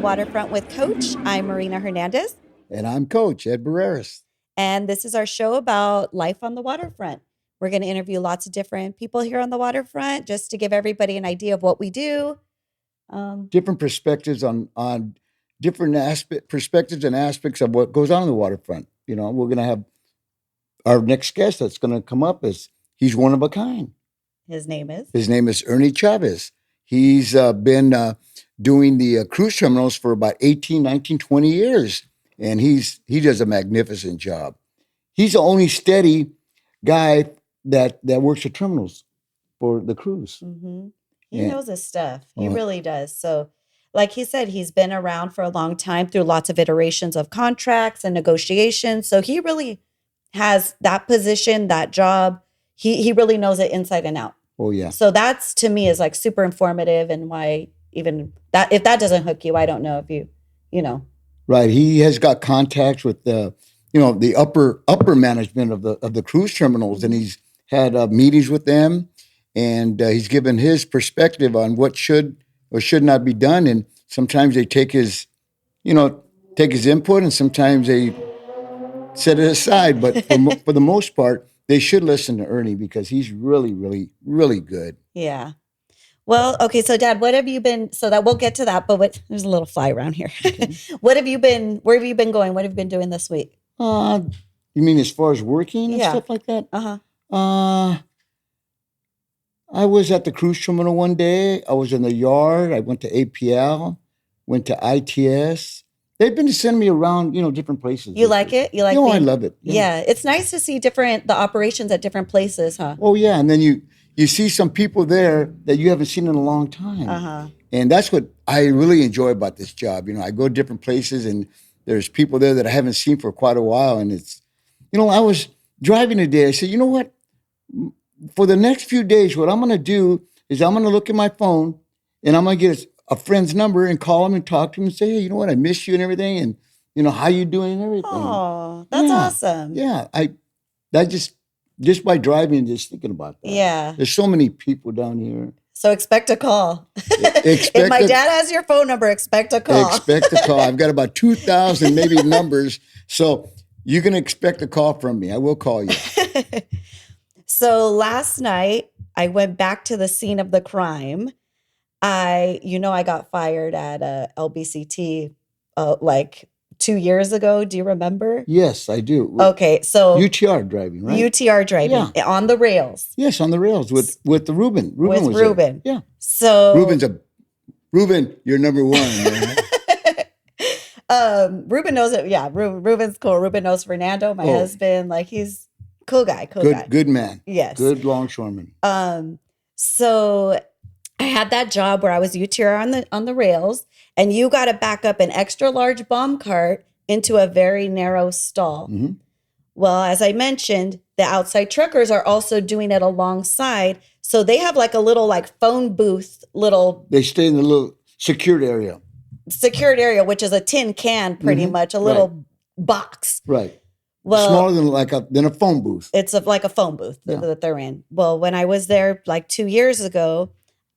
Waterfront with Coach. I'm Marina Hernandez. And I'm Coach Ed Barreras. And this is our show about life on the waterfront. We're going to interview lots of different people here on the waterfront just to give everybody an idea of what we do. Different perspectives on different perspectives and aspects of what goes on in the waterfront. You know, we're going to have our next guest that's going to come up he's one of a kind. His name is Ernie Chavez. He's been doing the cruise terminals for about 18, 19, 20 years. And he does a magnificent job. He's the only steady guy that works at terminals for the cruise. Mm-hmm. He knows his stuff. He really does. So like he said, he's been around for a long time through lots of iterations of contracts and negotiations. So he really has that position, that job. He really knows it inside and out. Oh, yeah. So that's, to me, is like super informative, and why even that, if that doesn't hook you, I don't know if you know. Right. He has got contacts with the upper management of the cruise terminals, and he's had meetings with them, and he's given his perspective on what should or should not be done. And sometimes they take his input, and sometimes they set it aside. But for the most part, they should listen to Ernie because he's really, really, really good. Yeah. Well, okay. So, Dad, what have you been? So that we'll get to that. But there's a little fly around here. Okay. Where have you been going? What have you been doing this week? You mean as far as working and stuff like that? I was at the cruise terminal one day. I was in the yard. I went to APL, went to ITS. They've been sending me around, different places. You like it? You like? I love it. Yeah, it's nice to see the operations at different places, huh? Oh yeah, and then you see some people there that you haven't seen in a long time. And that's what I really enjoy about this job. I go to different places, and there's people there that I haven't seen for quite a while. And it's, I was driving today. I said, you know what? For the next few days, what I'm going to do is I'm going to look at my phone, and I'm going to get a friend's number and call him and talk to him and say, hey, you know what? I miss you and everything, and how you doing and everything. Oh, that's awesome. Yeah, that just by driving and just thinking about that. Yeah, there's so many people down here. So expect a call. If my dad has your phone number, expect a call. Expect a call. I've got about 2,000 maybe numbers, so you can expect a call from me. I will call you. So last night I went back to the scene of the crime. I got fired at LBCT like 2 years ago. Do you remember? Yes, I do. Okay, so UTR driving, right? UTR driving on the rails. Yes, on the rails with the Ruben. Ruben. Yeah. So Ruben, you're number one. Man. Ruben knows it. Yeah, Ruben's cool. Ruben knows Fernando, my husband. Like, he's cool guy. Good man. Yes. Good longshoreman. So I had that job where I was UTR on the rails, and you got to back up an extra large bomb cart into a very narrow stall. Mm-hmm. Well, as I mentioned, the outside truckers are also doing it alongside. So they have like a little phone booth, They stay in the little secured area, which is a tin can, pretty much, a little box. Right. Well, smaller than a phone booth. It's like a phone booth that they're in. Well, when I was there like 2 years ago,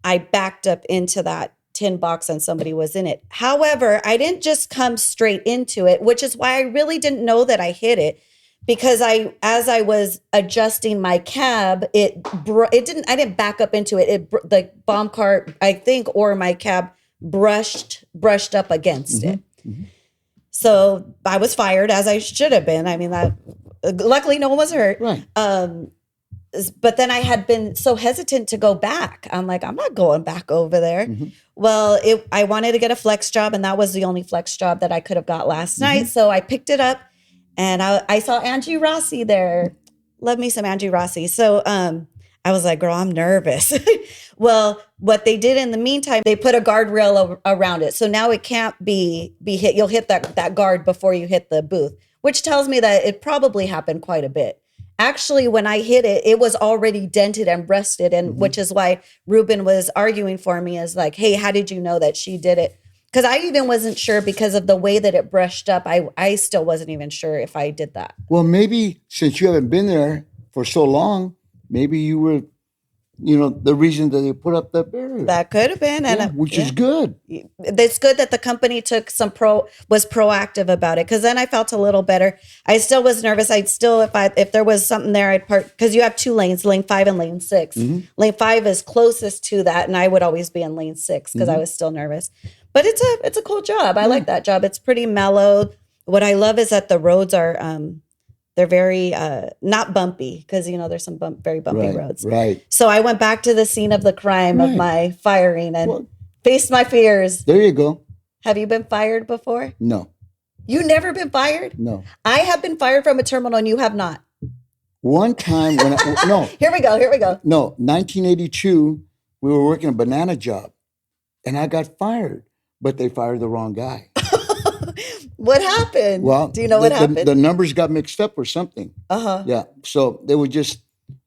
I backed up into that tin box and somebody was in it. However, I didn't just come straight into it, which is why I really didn't know that I hit it, because as I was adjusting my cab, I didn't back up into it. The bomb cart, I think, or my cab brushed up against it. Mm-hmm. So I was fired, as I should have been. I mean, luckily no one was hurt. Right. But then I had been so hesitant to go back. I'm like, I'm not going back over there. Mm-hmm. Well, I wanted to get a flex job, and that was the only flex job that I could have got last night. So I picked it up, and I saw Angie Rossi there. Love me some Angie Rossi. So I was like, girl, I'm nervous. Well, what they did in the meantime, they put a guardrail around it. So now it can't be hit. You'll hit that guard before you hit the booth, which tells me that it probably happened quite a bit. Actually, when I hit it, it was already dented and rusted, and which is why Ruben was arguing for me, as like, hey, how did you know that she did it? Because I even wasn't sure because of the way that it brushed up. I still wasn't even sure if I did that. Well, maybe since you haven't been there for so long, maybe you were the reason that they put up that barrier. That could have been, and which is good. It's good that the company was proactive about it, because then I felt a little better. I still was nervous. I'd still, if there was something there, I'd park, because you have two lanes, lane 5 and lane 6. Lane 5 is closest to that, and I would always be in lane 6 because I was still nervous. But it's a cool job. I like that job. It's pretty mellow. What I love is that the roads are they're very not bumpy, because there's some very bumpy roads. Right. So I went back to the scene of the crime of my firing and faced my fears. There you go. Have you been fired before? No. You never been fired? No. I have been fired from a terminal, and you have not. One time when no. Here we go. No, 1982, we were working a banana job, and I got fired, but they fired the wrong guy. What happened? Well, do you know what happened? The numbers got mixed up or something. Yeah. So they would just,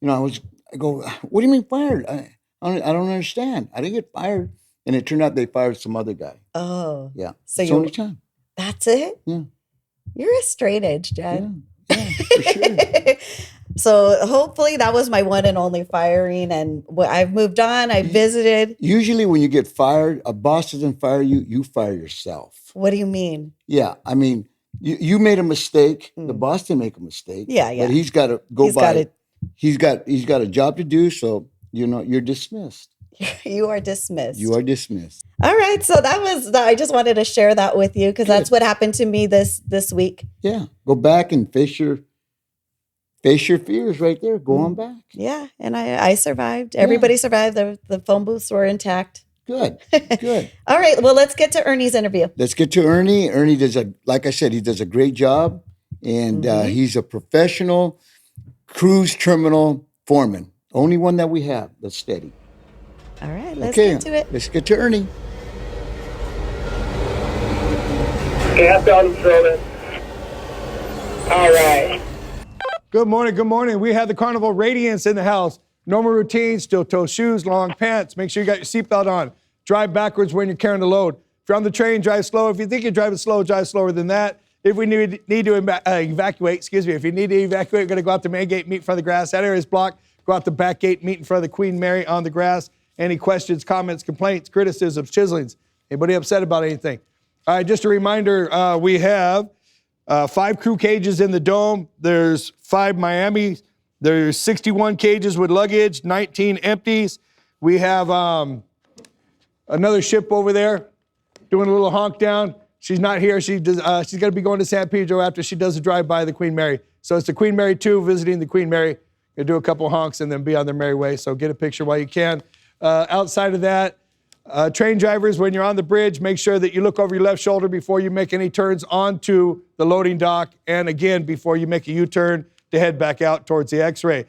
I go, what do you mean fired? I don't understand. I didn't get fired. And it turned out they fired some other guy. Oh. Yeah. So it's only time. That's it? Yeah. You're a straight edge, Jen. Yeah, for sure. So hopefully that was my one and only firing, and I've moved on. I visited. Usually when you get fired, a boss doesn't fire you, you fire yourself. What do you mean? Yeah, I mean, you made a mistake. The boss didn't make a mistake. Yeah. But he's got to go by. He's got a job to do, so you're dismissed. You are dismissed. You are dismissed. All right, so I just wanted to share that with you, because that's what happened to me this week. Yeah, go back and face your fears right there. Go on back. Yeah, and I survived. Everybody survived. The phone booths were intact. Good. All right, well, let's get to Ernie's interview. Let's get to Ernie. Ernie like I said, he does a great job, and he's a professional cruise terminal foreman. Only one that we have that's steady. All right, let's get to it. Let's get to Ernie. Gas on filter. All right. Good morning. We have the Carnival Radiance in the house. Normal routine, steel toe shoes, long pants. Make sure you got your seatbelt on. Drive backwards when you're carrying the load. If you're on the train, drive slow. If you think you're driving slow, drive slower than that. If we need to evacuate, if you need to evacuate, we're going to go out the main gate, meet in front of the grass. That area is blocked. Go out the back gate, meet in front of the Queen Mary on the grass. Any questions, comments, complaints, criticisms, chiselings? Anybody upset about anything? All right, just a reminder, we have 5 crew cages in the dome. There's 5 Miami. There's 61 cages with luggage, 19 empties. We have another ship over there doing a little honk down. She's not here. She's going to be going to San Pedro after she does a drive-by of the Queen Mary. So it's the Queen Mary 2 visiting the Queen Mary. Going to do a couple honks and then be on their merry way. So get a picture while you can. Outside of that, train drivers, when you're on the bridge, make sure that you look over your left shoulder before you make any turns onto the loading dock. And again, before you make a U-turn to head back out towards the X-ray.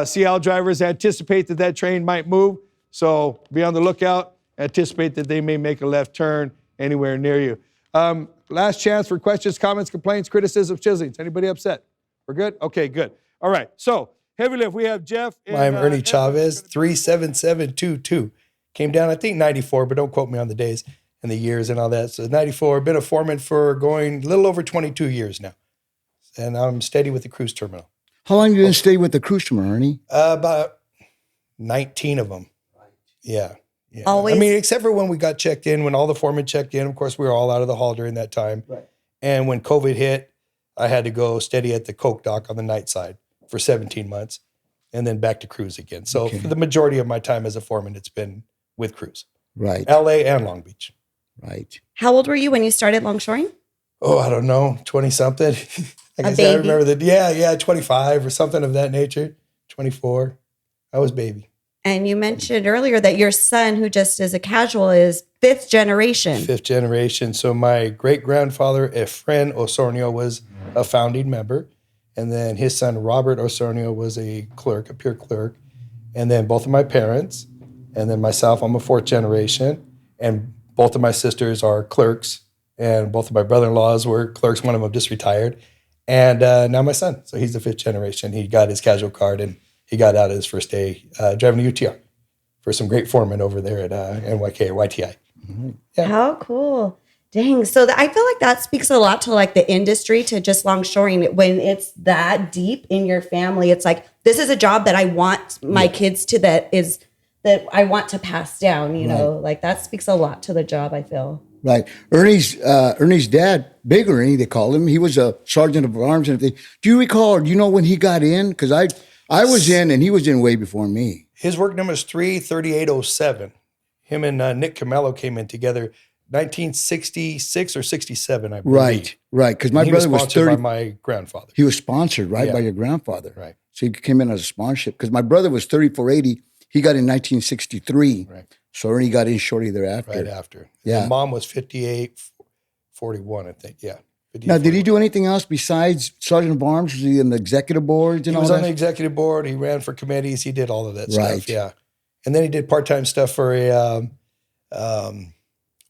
CL drivers anticipate that train might move. So be on the lookout. Anticipate that they may make a left turn anywhere near you. Last chance for questions, comments, complaints, criticisms, chiselings. Anybody upset? We're good? Okay, good. All right. So heavy lift, we have Jeff. I'm Ernie Chavez, 37722. Came down, I think, 94, but don't quote me on the days and the years and all that. So 94, been a foreman for going a little over 22 years now. And I'm steady with the cruise terminal. How long have you been staying with the cruise terminal, Ernie? About 19 of them. Yeah. Always? I mean, except for when we got checked in, when all the foremen checked in. Of course, we were all out of the hall during that time. Right. And when COVID hit, I had to go steady at the Coke dock on the night side for 17 months and then back to cruise again. So for the majority of my time as a foreman, it's been with cruise. Right. LA and Long Beach. Right. How old were you when you started longshoring? Oh, I don't know, 20-something. I guess I remember that. Yeah, 25 or something of that nature. 24. I was baby. And you mentioned earlier that your son, who just is a casual, is 5th generation. 5th generation. So my great-grandfather, Efren Osornio, was a founding member. And then his son, Robert Osornio, was a clerk, a pure clerk. And then both of my parents. And then myself, I'm a 4th generation. And both of my sisters are clerks. And both of my brother-in-laws were clerks. One of them just retired. And now my son. So he's the 5th generation. He got his casual card and he got out his first day driving a UTR for some great foremen over there at NYK or YTI. Mm-hmm. Yeah. How cool. Dang. So I feel like that speaks a lot to like the industry, to just longshoring. When it's that deep in your family, it's like, this is a job that I want my kids to, that is that I want to pass down, you know, like that speaks a lot to the job, I feel. Right. Ernie's dad, Big Ernie, they call him. He was a sergeant of arms and everything. Do you recall, do you know when he got in? Because I was in and he was in way before me. His work number is 33807. Him and Nick Camello came in together 1966 or 67, I believe. Right. Because my he brother was was sponsored 30. by my grandfather. He was sponsored, right, Yeah. by your grandfather. Right. So he came in as a sponsorship. Because my brother was 3480. He got in 1963. Right. So Ernie got in shortly thereafter. Right after. Yeah. His mom was 5841, I think. Yeah. Now, did he do anything else besides Sergeant of Arms? Was he in the executive boards and He all was that? on the executive board. He ran for committees. He did all of that Right. stuff. Yeah. And then he did part-time stuff for a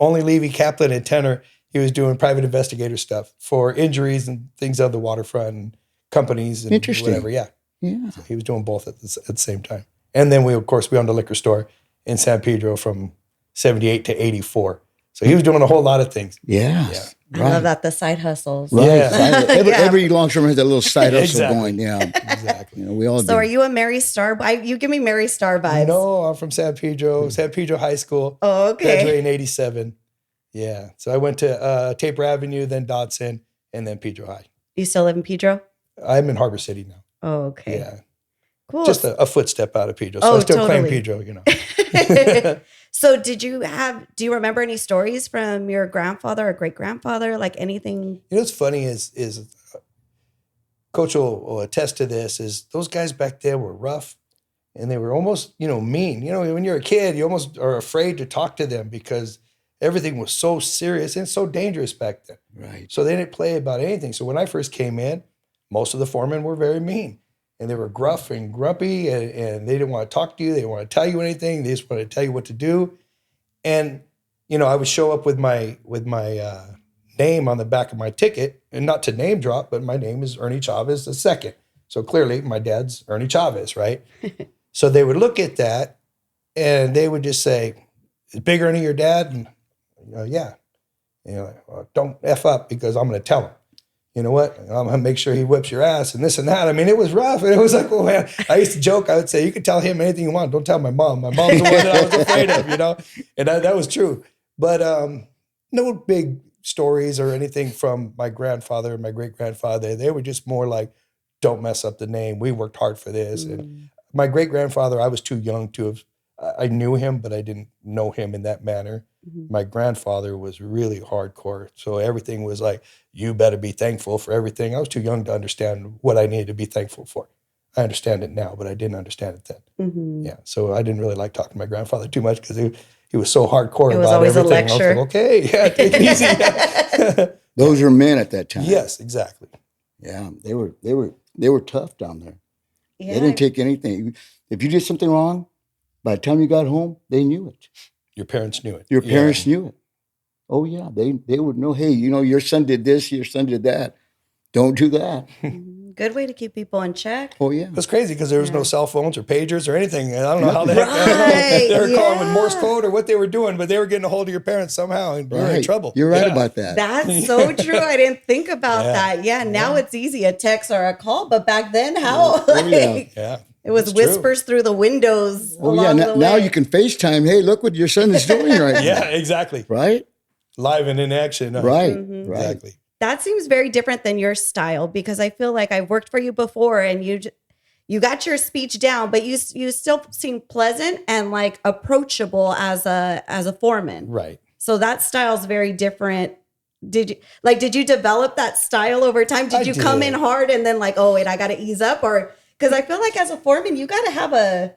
only Levy Kaplan and Tenor. He was doing private investigator stuff for injuries and things of the waterfront and companies and Interesting. whatever. Yeah. Yeah. So he was doing both at the same time. And then we owned a liquor store in San Pedro from 78 to 84. So he was doing a whole lot of things. Yes. I love that, the side hustles. Right. Yeah. Every longshoreman has a little side hustle Exactly. going. Yeah. Exactly. You know, we all So do. are you a Mary Star? You give me Mary Star vibes. No, I'm from San Pedro High School. Oh, okay. Graduated in 87. Yeah. So I went to Taper Avenue, then Dodson, and then Pedro High. You still live in Pedro? I'm in Harbor City now. Oh, okay. Yeah. Cool. Just a footstep out of Pedro. So Oh, I still claim totally. Pedro, you know. So do you remember any stories from your grandfather or great grandfather? Like anything? You know what's funny is Coach will attest to this, is those guys back there were rough and they were almost, mean. When you're a kid, you almost are afraid to talk to them because everything was so serious and so dangerous back then. Right. So they didn't play about anything. So when I first came in, most of the foremen were very mean. And they were gruff and grumpy, and they didn't want to talk to you. They didn't want to tell you anything. They just wanted to tell you what to do. And, I would show up with my name on the back of my ticket, and not to name drop, but my name is Ernie Chavez II. So clearly my dad's Ernie Chavez, right? So they would look at that and they would just say, "Is Big Ernie your dad?" And yeah. Well, don't F up because I'm going to tell him. You know what? I'm going to make sure he whips your ass and this and that. I mean, it was rough. And it was like, oh, man. I used to joke. I would say, you can tell him anything you want. Don't tell my mom. My mom's the one that I was afraid of, And that was true. But no big stories or anything from my grandfather and my great-grandfather. They were just more like, don't mess up the name. We worked hard for this. And my great-grandfather, I was too young to have, I knew him, but I didn't know him in that manner. My grandfather was really hardcore. So everything was like, you better be thankful for everything. I was too young to understand what I needed to be thankful for. I understand it now, but I didn't understand it then. Yeah. So I didn't really like talking to my grandfather too much because he was so hardcore It was about always a everything. I was lecture. like, okay, yeah, take it easy. Those were men at that time. Yes, exactly. Yeah. They were tough down there. Yeah. They didn't take anything. If you did something wrong, by the time you got home, they knew it. Your parents knew it. Your parents knew it. Oh yeah, they would know. Hey, your son did this. Your son did that. Don't do that. Good way to keep people in check. Oh yeah. It was crazy because there was no cell phones or pagers or anything. And I don't know how the heck Right, they were calling with yeah. Morse code or what they were doing, but they were getting a hold of your parents somehow, and you were in trouble. You're right Yeah. about that. That's so true. I didn't think about Yeah. that. Yeah, now it's easy, a text or a call, but back then, how? Oh, yeah. Yeah, It was it's true. whispers through the windows. Oh yeah. along the Now way. you can FaceTime. Hey, look what your son is doing right now. Yeah, exactly. Right. Live and in action. Right. Mm-hmm. Right. Exactly. That seems very different than your style because I feel like I've worked for you before and you got your speech down, but you still seem pleasant and like approachable as a foreman. Right. So that style's very different. Did you develop that style over time? Did I you come did. in hard and then like, oh wait, I got to ease up? Or because I feel like as a foreman, you got to have a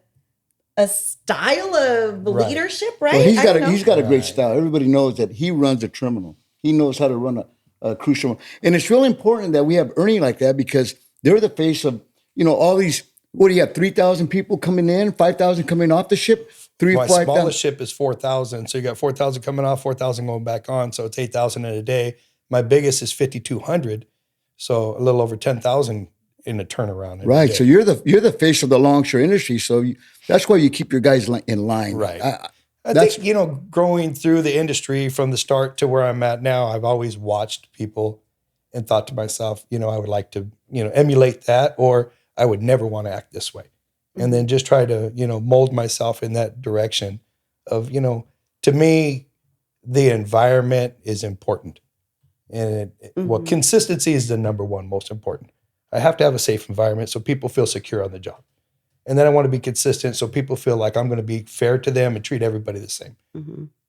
style of Right. leadership, right? Well, I don't know. he's got a great Right. style. Everybody knows that he runs a terminal. He knows how to run a cruise terminal, and it's really important that we have Ernie like that because they're the face of all these. What do you have? 3,000 people coming in, 5,000 coming off the ship. My 5,000. smallest ship is 4,000. So you got 4,000 coming off, 4,000 going back on. So it's 8,000 in a day. My biggest is 5,200. So a little over 10,000 in a turnaround. in a Right. day. So you're the face of the longshore industry. So that's why you keep your guys in line. Right. I That's- think, growing through the industry from the start to where I'm at now, I've always watched people and thought to myself, I would like to, emulate that, or I would never want to act this way. and then just try to, mold myself in that direction of, to me, the environment is important. And consistency is the number one most important. I have to have a safe environment so people feel secure on the job. And then I want to be consistent so people feel like I'm going to be fair to them and treat everybody the same.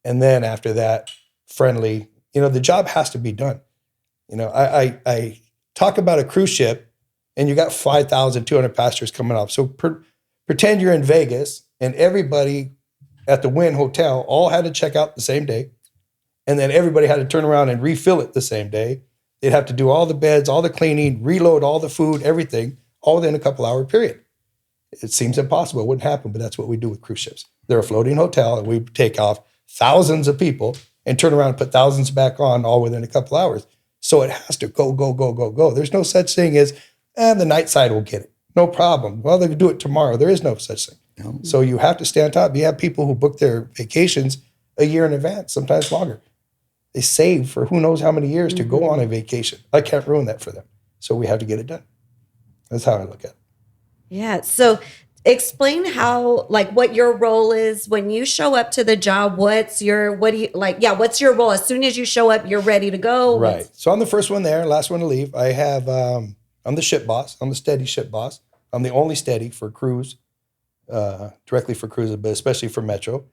And then after that, friendly, the job has to be done. I talk about a cruise ship and you got 5,200 passengers coming off. So pretend you're in Vegas and everybody at the Wynn Hotel all had to check out the same day. And then everybody had to turn around and refill it the same day. They'd have to do all the beds, all the cleaning, reload all the food, everything, all within a couple-hour period. It seems impossible. It wouldn't happen, but that's what we do with cruise ships. They're a floating hotel, and we take off thousands of people and turn around and put thousands back on all within a couple hours. So it has to go, go, go, go, go. There's no such thing as, the night side will get it. No problem. Well, they can do it tomorrow. There is no such thing. No. So you have to stay on top. You have people who book their vacations a year in advance, sometimes longer. They save for who knows how many years to go on a vacation. I can't ruin that for them. So we have to get it done. That's how I look at it. Yeah. So explain how, what your role is when you show up to the job. What's your role? As soon as you show up, you're ready to go. Right. So I'm the first one there, last one to leave. I have, I'm the ship boss. I'm the steady ship boss. I'm the only steady for cruise, directly for cruises, but especially for Metro.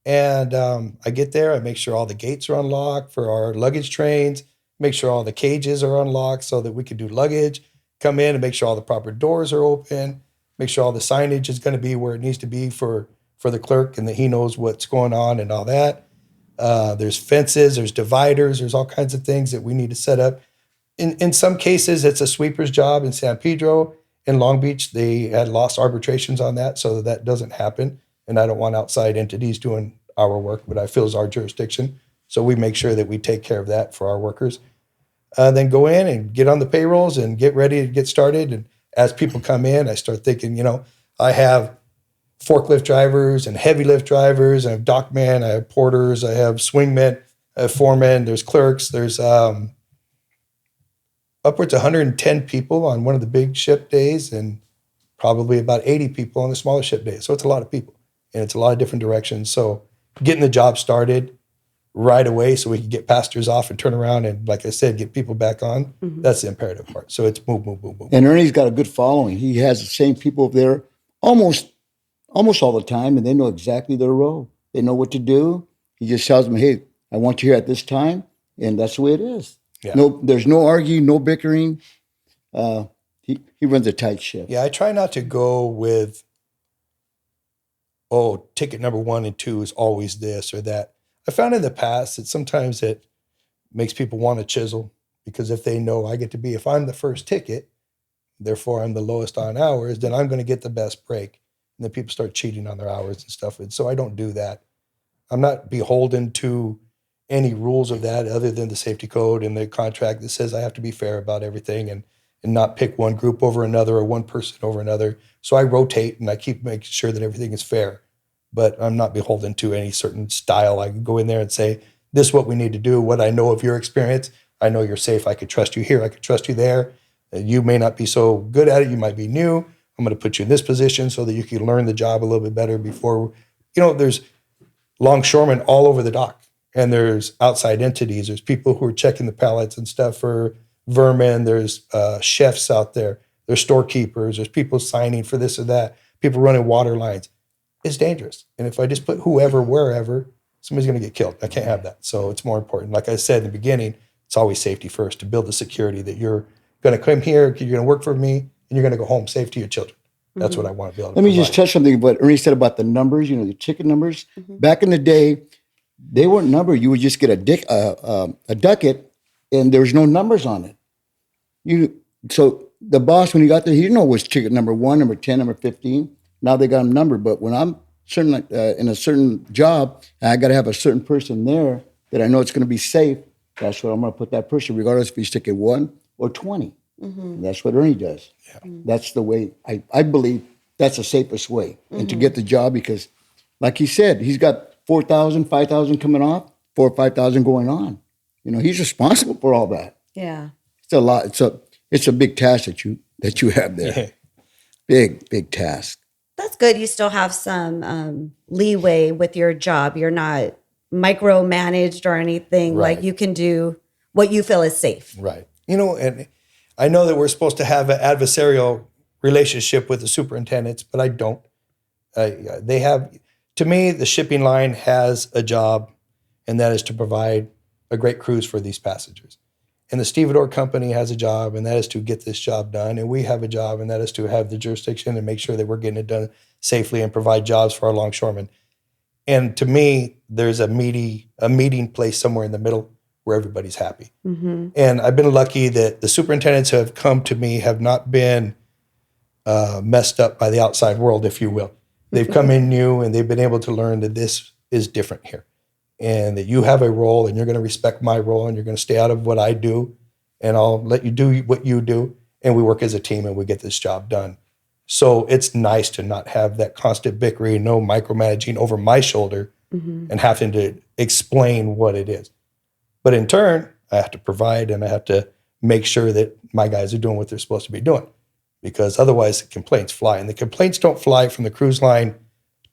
And I get there, I make sure all the gates are unlocked for our luggage trains, make sure all the cages are unlocked so that we can do luggage, come in and make sure all the proper doors are open, make sure all the signage is going to be where it needs to be for the clerk and that he knows what's going on and all that. There's fences, there's dividers, there's all kinds of things that we need to set up. In some cases, it's a sweeper's job in San Pedro. In Long Beach, they had lost arbitrations on that so that doesn't happen. And I don't want outside entities doing our work, but I feel is our jurisdiction. So we make sure that we take care of that for our workers. Then go in and get on the payrolls and get ready to get started. And as people come in, I start thinking, I have forklift drivers and heavy lift drivers. I have dockmen, I have porters, I have swingmen, I have foremen, there's clerks, there's upwards of 110 people on one of the big ship days and probably about 80 people on the smaller ship days. So it's a lot of people. And it's a lot of different directions. So getting the job started right away so we can get pastors off and turn around and, like I said, get people back on, that's the imperative part. So it's move, move, move, move. And Ernie's got a good following. He has the same people there almost all the time, and they know exactly their role. They know what to do. He just tells them, hey, I want you here at this time, and that's the way it is. Yeah. No, there's no arguing, no bickering. He runs a tight ship. Yeah, I try not to go with, ticket number 1 and 2 is always this or that. I found in the past that sometimes it makes people want to chisel because if they know if I'm the first ticket, therefore I'm the lowest on hours, then I'm going to get the best break. And then people start cheating on their hours and stuff. And so I don't do that. I'm not beholden to any rules of that other than the safety code and the contract that says I have to be fair about everything and not pick one group over another or one person over another. So I rotate and I keep making sure that everything is fair. But I'm not beholden to any certain style. I can go in there and say, this is what we need to do. What I know of your experience, I know you're safe. I could trust you here. I could trust you there. You may not be so good at it. You might be new. I'm going to put you in this position so that you can learn the job a little bit better before, there's longshoremen all over the dock. And there's outside entities. There's people who are checking the pallets and stuff for vermin. There's chefs out there. There's storekeepers. There's people signing for this or that. People running water lines. It's dangerous. And if I just put whoever, wherever, somebody's going to get killed. I can't have that. So it's more important. Like I said in the beginning, it's always safety first to build the security that you're going to come here, you're going to work for me, and you're going to go home safe to your children. That's what I want to be able to Let me just touch something about Ernie said about the numbers, the ticket numbers. Back in the day, they weren't numbered. You would just get a ducket, and there was no numbers on it. So the boss, when he got there, he didn't know it was ticket number 1, number 10, number 15. Now they got them numbered. But when I'm in a certain job, and I got to have a certain person there that I know it's going to be safe, that's what I'm going to put that person, regardless if he's ticket 1 or 20. That's what Ernie does. Yeah. That's the way, I believe that's the safest way. And to get the job, because like he said, he's got 4,000, 5,000 coming off, 4,000 or 5,000 going on. He's responsible for all that. Yeah. It's a lot. It's a big task that you have there. Big task. That's good. You still have some leeway with your job. You're not micromanaged or anything. Right. Like you can do what you feel is safe. Right. And I know that we're supposed to have an adversarial relationship with the superintendents, but I don't. They have, to me, the shipping line has a job, and that is to provide a great cruise for these passengers. And the stevedore company has a job, and that is to get this job done. And we have a job, and that is to have the jurisdiction and make sure that we're getting it done safely and provide jobs for our longshoremen. And to me, there's a meeting place somewhere in the middle where everybody's happy. Mm-hmm. And I've been lucky that the superintendents who have come to me have not been messed up by the outside world, if you will. They've come in new, and they've been able to learn that this is different here, and that you have a role, and you're going to respect my role, and you're going to stay out of what I do, and I'll let you do what you do, and we work as a team, and we get this job done. So it's nice to not have that constant bickering, no micromanaging over my shoulder, and having to explain what it is. But in turn, I have to provide, and I have to make sure that my guys are doing what they're supposed to be doing, because otherwise the complaints fly. And the complaints don't fly from the cruise line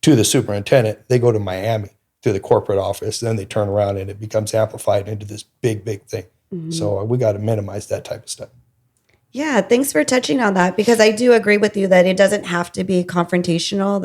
to the superintendent. They go to Miami to the corporate office, then they turn around and it becomes amplified into this big, big thing. So we got to minimize that type of stuff. Yeah, thanks for touching on that, because I do agree with you that it doesn't have to be confrontational,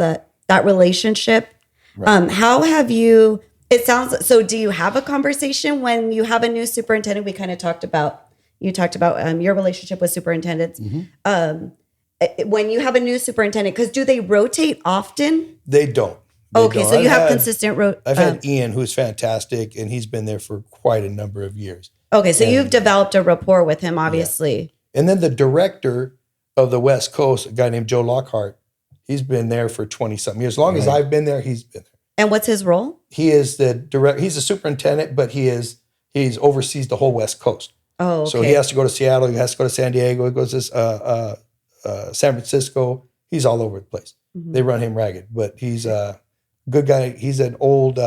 that relationship. Right. How have you, it sounds, so do you have a conversation when you have a new superintendent? We kind of talked about your relationship with superintendents. When you have a new superintendent, because do they rotate often? They don't. So you have consistent I've had Ian, who's fantastic, and he's been there for quite a number of years. Okay, so you've developed a rapport with him, obviously. Yeah. And then the director of the West Coast, a guy named Joe Lockhart, he's been there for 20-something years. As long as I've been there, he's been there. And what's his role? He is he's a superintendent, but he's oversees the whole West Coast. Oh, okay. So he has to go to Seattle, he has to go to San Diego, he goes to San Francisco. He's all over the place. They run him ragged, but he's a good guy. He's an old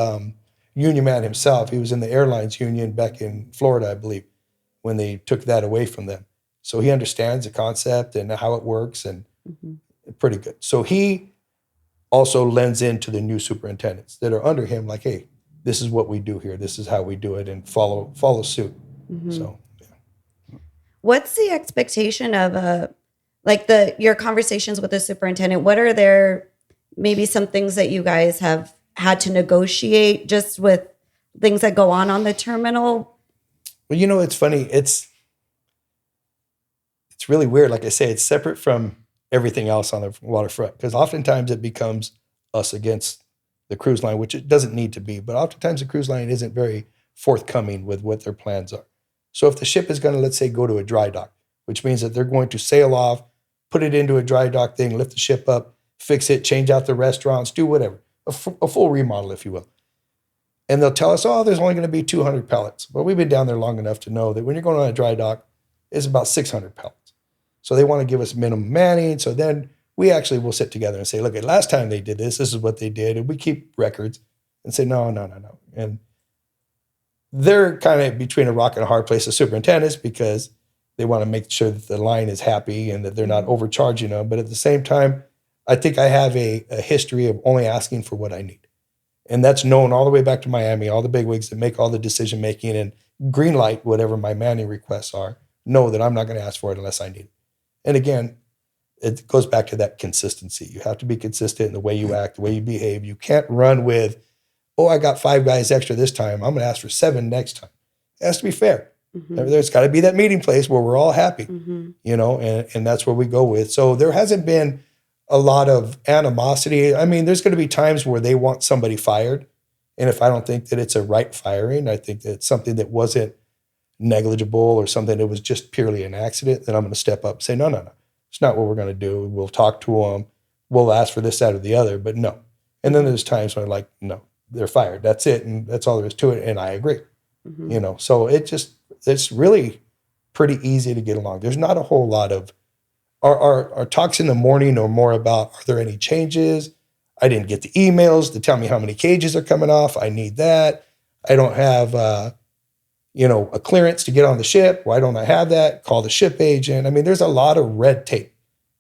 union man himself. He was in the airlines union back in Florida, I believe, when they took that away from them. So he understands the concept and how it works, and pretty good. So he also lends into the new superintendents that are under him, like, hey, this is what we do here. This is how we do it, and follow suit. So, yeah. What's the expectation of your conversations with the superintendent? What are maybe some things that you guys have had to negotiate just with things that go on the terminal? Well, it's funny. It's really weird. Like I say, it's separate from everything else on the waterfront, because oftentimes it becomes us against the cruise line, which it doesn't need to be. But oftentimes the cruise line isn't very forthcoming with what their plans are. So if the ship is going to, let's say, go to a dry dock, which means that they're going to sail off, put it into a dry dock thing, lift the ship up, fix it, change out the restaurants, do whatever, a full remodel, if you will. And they'll tell us, there's only going to be 200 pallets. Well, we've been down there long enough to know that when you're going on a dry dock, it's about 600 pallets. So they want to give us minimum manning. So then we actually will sit together and say, look, last time they did this is what they did. And we keep records and say, no. And they're kind of between a rock and a hard place, the superintendents, because they want to make sure that the line is happy and that they're not overcharging them. But at the same time, I think I have a history of only asking for what I need. And that's known all the way back to Miami. All the bigwigs that make all the decision making and green light whatever my manning requests are know that I'm not going to ask for it unless I need it. And again, it goes back to that consistency. You have to be consistent in the way you act, the way you behave. You can't run with, I got 5 guys extra this time, I'm going to ask for 7 next time. It has to be fair. There's got to be that meeting place where we're all happy, and that's where we go with. So there hasn't been a lot of animosity. I mean, there's going to be times where they want somebody fired. And if I don't think that it's a right firing, I think that it's something that wasn't negligible or something that was just purely an accident, then I'm going to step up and say, no. It's not what we're going to do. We'll talk to them. We'll ask for this, that, or the other, but no. And then there's times when I'm like, no, they're fired. That's it. And that's all there is to it. And I agree, so it's really pretty easy to get along. There's not a whole lot of, our talks in the morning are more about, are there any changes? I didn't get the emails to tell me how many cages are coming off. I need that. I don't have, a clearance to get on the ship. Why don't I have that? Call the ship agent. I mean, there's a lot of red tape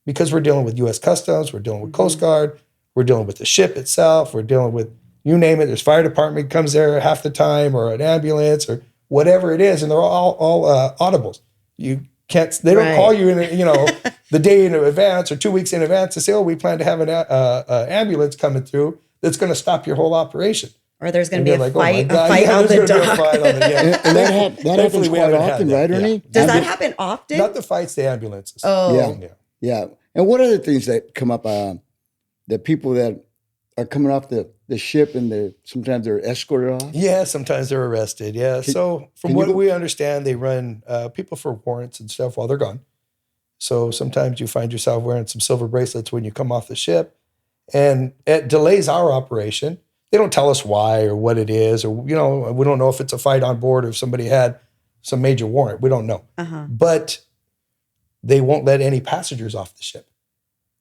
because we're dealing with U.S. Customs. We're dealing with Coast Guard. We're dealing with the ship itself. We're dealing with, you name it. There's fire department comes there half the time, or an ambulance, or whatever it is, and they're all audibles. You can't. They don't call you in, the day in advance or 2 weeks in advance to say, "Oh, we plan to have an ambulance coming through that's going to stop your whole operation." Or there's going to be a like, fight, oh my God, a fight on the there's gonna be a dock. fight on the- yeah. And that happens we quite haven't had often, that. right, Ernie? Does that happen often? Not the fights, the ambulances. Oh. Yeah. And what other things that come up? The people that are coming off the ship and sometimes they're escorted off? Yeah, sometimes they're arrested. Yeah. So from what we understand, they run people for warrants and stuff while they're gone. So sometimes you find yourself wearing some silver bracelets when you come off the ship, and it delays our operation. They don't tell us why or what it is, or, we don't know if it's a fight on board or if somebody had some major warrant. We don't know. But they won't let any passengers off the ship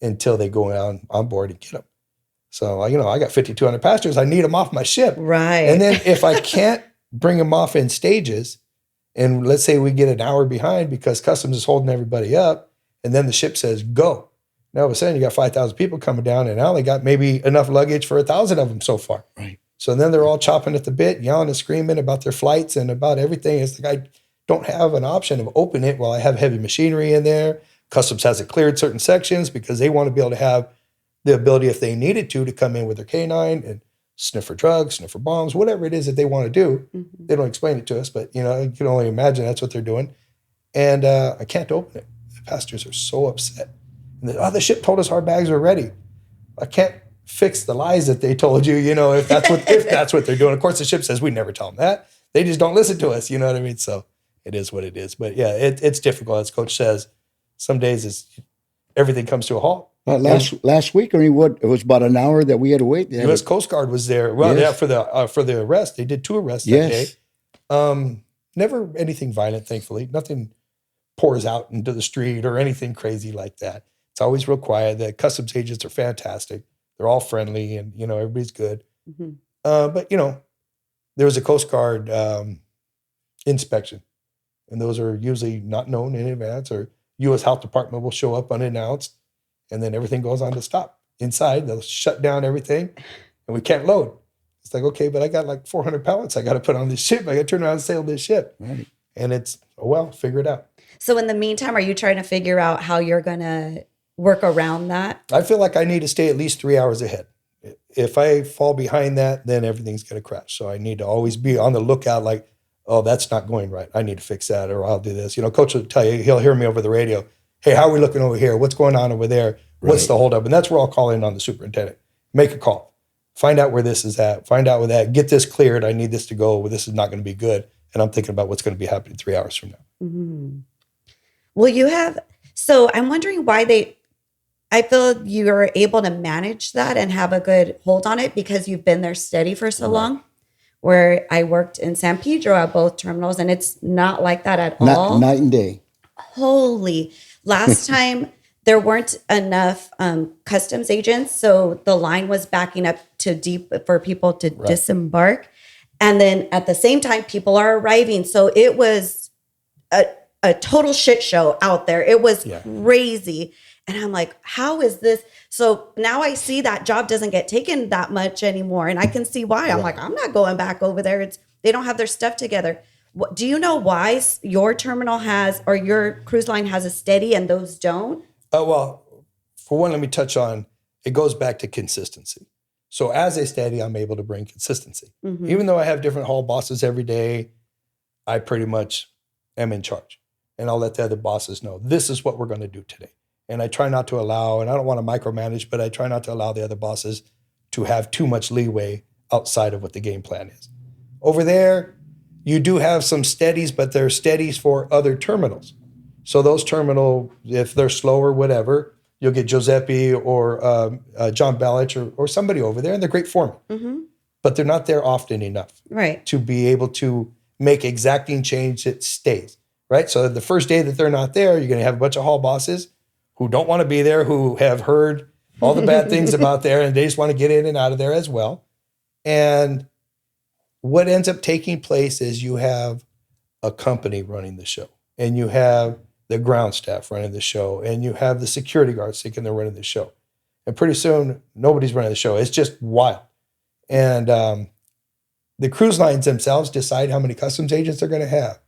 until they go on board and get them. So, I got 5,200 passengers. I need them off my ship. Right. And then if I can't bring them off in stages, and let's say we get an hour behind because customs is holding everybody up, and then the ship says, go. Now, all of a sudden, you got 5,000 people coming down, and I only got maybe enough luggage for 1,000 of them so far. Right. So then they're all chopping at the bit, yelling and screaming about their flights and about everything. It's like, I don't have an option of open it while I have heavy machinery in there. Customs hasn't cleared certain sections because they want to be able to have the ability, if they needed to come in with their canine and sniff for drugs, sniff for bombs, whatever it is that they want to do. They don't explain it to us, but, you can only imagine that's what they're doing. And I can't open it. The passengers are so upset. And the ship told us our bags were ready. I can't fix the lies that they told you, if that's what they're doing. Of course, the ship says we never tell them that. They just don't listen to us, you know what I mean? So it is what it is. But yeah, it's difficult. As Coach says, some days everything comes to a halt. Last week, it was about an hour that we had to wait. The U.S. Coast Guard was there. Well, yeah, for the arrest. They did 2 arrests that day. Never anything violent, thankfully. Nothing pours out into the street or anything crazy like that. It's always real quiet. The customs agents are fantastic. They're all friendly, and everybody's good. But there was a Coast Guard inspection, and those are usually not known in advance, or U.S. Health Department will show up unannounced, and then everything goes on to stop inside. They'll shut down everything, and we can't load. It's like, okay, but I got like 400 pallets I got to put on this ship. I got to turn around and sail this ship, Right. And it's figure it out. So in the meantime, are you trying to figure out how you're going to work around that? I feel like I need to stay at least 3 hours ahead. If I fall behind that, then everything's going to crash. So I need to always be on the lookout, like, oh, that's not going right. I need to fix that, or I'll do this. Coach will tell you, he'll hear me over the radio. Hey, how are we looking over here? What's going on over there? What's the holdup? And that's where I'll call in on the superintendent. Make a call. Find out where this is at. Find out where that. Get this cleared. I need this to go. This is not going to be good. And I'm thinking about what's going to be happening 3 hours from now. Well, so I'm wondering why I feel you're able to manage that and have a good hold on it because you've been there steady for so long. Where I worked in San Pedro at both terminals, and it's not like that at all. Night and day. Holy. Last time there weren't enough customs agents, so the line was backing up too deep for people to disembark. And then at the same time, people are arriving. So it was a total shit show out there. It was crazy. And I'm like, how is this? So now I see that job doesn't get taken that much anymore. And I can see why. I'm like, I'm not going back over there. They don't have their stuff together. Do you know why your terminal has, or your cruise line has a steady and those don't? Well, for one, let me touch on, it goes back to consistency. So as a steady, I'm able to bring consistency. Even though I have different hall bosses every day, I pretty much am in charge. And I'll let the other bosses know, this is what we're going to do today. And I try not to allow, and I don't want to micromanage, but I try not to allow the other bosses to have too much leeway outside of what the game plan is. Over there, you do have some steadies, but they're steadies for other terminals. So those terminal, if they're slow or whatever, you'll get Giuseppe or John Bellich or somebody over there, and they're great foremen. But they're not there often enough to be able to make exacting change that stays, right? So the first day that they're not there, you're going to have a bunch of hall bosses who don't want to be there, who have heard all the bad things about there, and they just want to get in and out of there as well. And what ends up taking place is you have a company running the show, and you have the ground staff running the show, and you have the security guards thinking they're running the show. And pretty soon, nobody's running the show. It's just wild. And the cruise lines themselves decide how many customs agents they're going to have.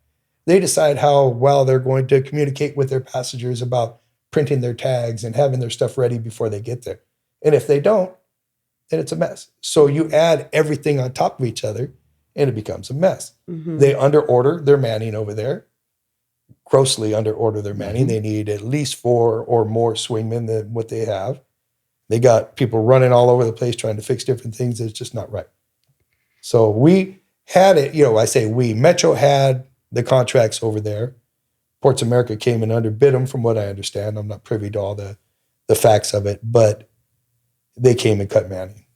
They decide how well they're going to communicate with their passengers about printing their tags and having their stuff ready before they get there. And if they don't, then it's a mess. So you add everything on top of each other and it becomes a mess. They under order their manning over there, grossly under order their manning. They need at least 4 or more swingmen than what they have. They got people running all over the place trying to fix different things. It's just not right. So we had it, I say we, Metro had the contracts over there. Ports America came and underbid them from what I understand. I'm not privy to all the facts of it, but they came and cut manning.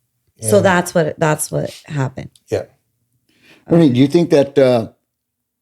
And so that's what happened. Yeah. Ernie, do you think that,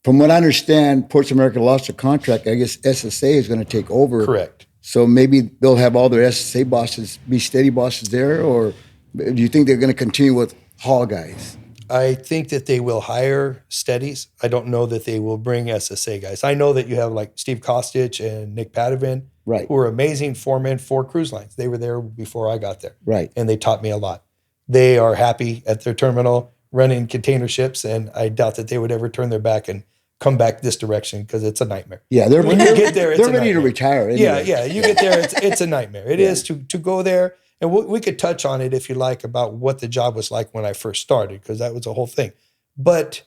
from what I understand, Ports America lost a contract? I guess SSA is going to take over. Correct. So maybe they'll have all their SSA bosses be steady bosses there, or do you think they're going to continue with haul guys? I think that they will hire steadies. I don't know that they will bring SSA guys. I know that you have like Steve Kostich and Nick Padavin, right, who are amazing foremen for cruise lines. They were there before I got there. Right. And they taught me a lot. They are happy at their terminal running container ships, and I doubt that they would ever turn their back and come back this direction because it's a nightmare. Yeah, when you get there, they're ready to retire. Anyway. Yeah. You get there, it's a nightmare. It is to go there. And we could touch on it if you like about what the job was like when I first started, because that was a whole thing. But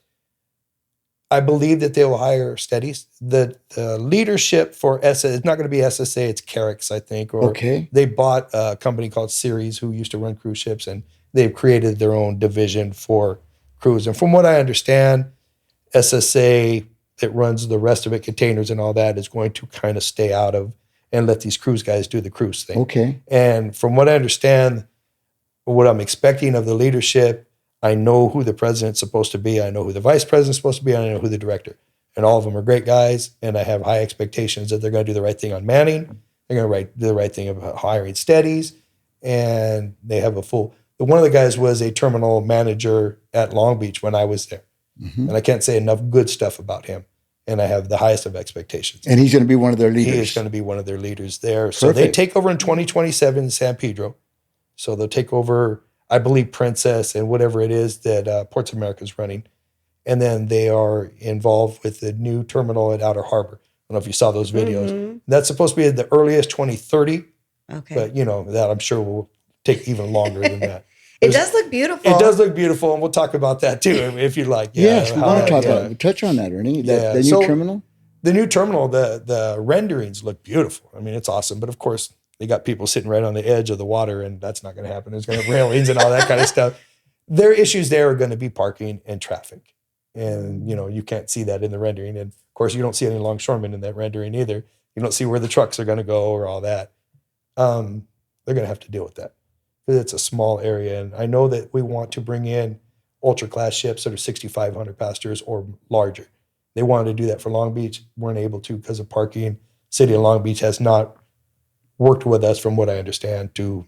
I believe that they will hire steadies. The leadership for it's not going to be SSA, it's Carrick's, I think. Or okay. They bought a company called Ceres who used to run cruise ships, and they've created their own division for cruise. And from what I understand, SSA that runs the rest of it, containers and all that, is going to kind of stay out of and let these cruise guys do the cruise thing. Okay. And from what I understand, what I'm expecting of the leadership, I know who the president's supposed to be. I know who the vice president's supposed to be. And I know who the director. And all of them are great guys. And I have high expectations that they're going to do the right thing on manning. They're going to do the right thing about hiring steadies. And they have one of the guys was a terminal manager at Long Beach when I was there. And I can't say enough good stuff about him. And I have the highest of expectations. And he's going to be one of their leaders. He is going to be one of their leaders there. So they take over in 2027 in San Pedro. So they'll take over, I believe, Princess and whatever it is that Ports America is running. And then they are involved with the new terminal at Outer Harbor. I don't know if you saw those videos. That's supposed to be the earliest 2030. Okay. But, that I'm sure will take even longer than that. It does look beautiful. It does look beautiful, and we'll talk about that too, if you'd like. Yes, we want to talk about it. Touch on that, Ernie. The new terminal? The new terminal, the renderings look beautiful. I mean, it's awesome. But of course, they got people sitting right on the edge of the water, and that's not going to happen. There's going to have railings and all that kind of stuff. Their issues there are going to be parking and traffic. And, you can't see that in the rendering. And of course, you don't see any longshoremen in that rendering either. You don't see where the trucks are going to go or all that. They're going to have to deal with that. It's a small area, and I know that we want to bring in ultra-class ships that are 6,500 passengers or larger. They wanted to do that for Long Beach, weren't able to because of parking. City of Long Beach has not worked with us, from what I understand, to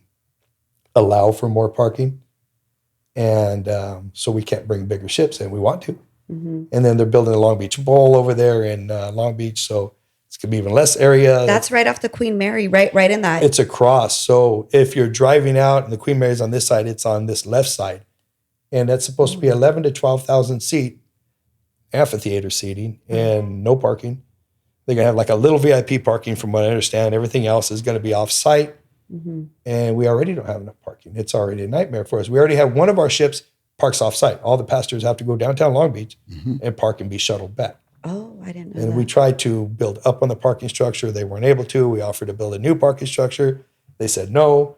allow for more parking, and so we can't bring bigger ships in. We want to, and then they're building a Long Beach Bowl over there in Long Beach, so it's going to be even less area. That's right off the Queen Mary, right in that. It's across. So if you're driving out and the Queen Mary's on this side, it's on this left side. And that's supposed to be 11 to 12,000 seat amphitheater seating and no parking. They're going to have like a little VIP parking from what I understand. Everything else is going to be off site. And we already don't have enough parking. It's already a nightmare for us. We already have one of our ships parks off site. All the passengers have to go downtown Long Beach and park and be shuttled back. Oh, I didn't know And that. we tried to build up on the parking structure. They weren't able to. We offered to build a new parking structure. They said no.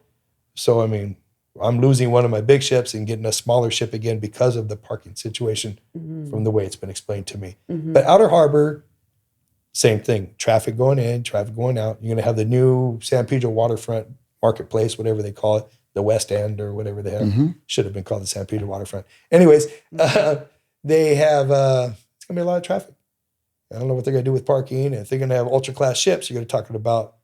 So, I mean, I'm losing one of my big ships and getting a smaller ship again because of the parking situation from the way it's been explained to me. But Outer Harbor, same thing. Traffic going in, traffic going out. You're going to have the new San Pedro waterfront marketplace, whatever they call it, the West End or whatever they have. Should have been called the San Pedro waterfront. Anyways, they have, it's going to be a lot of traffic. I don't know what they're going to do with parking. If they're going to have ultra-class ships, you're going to talk about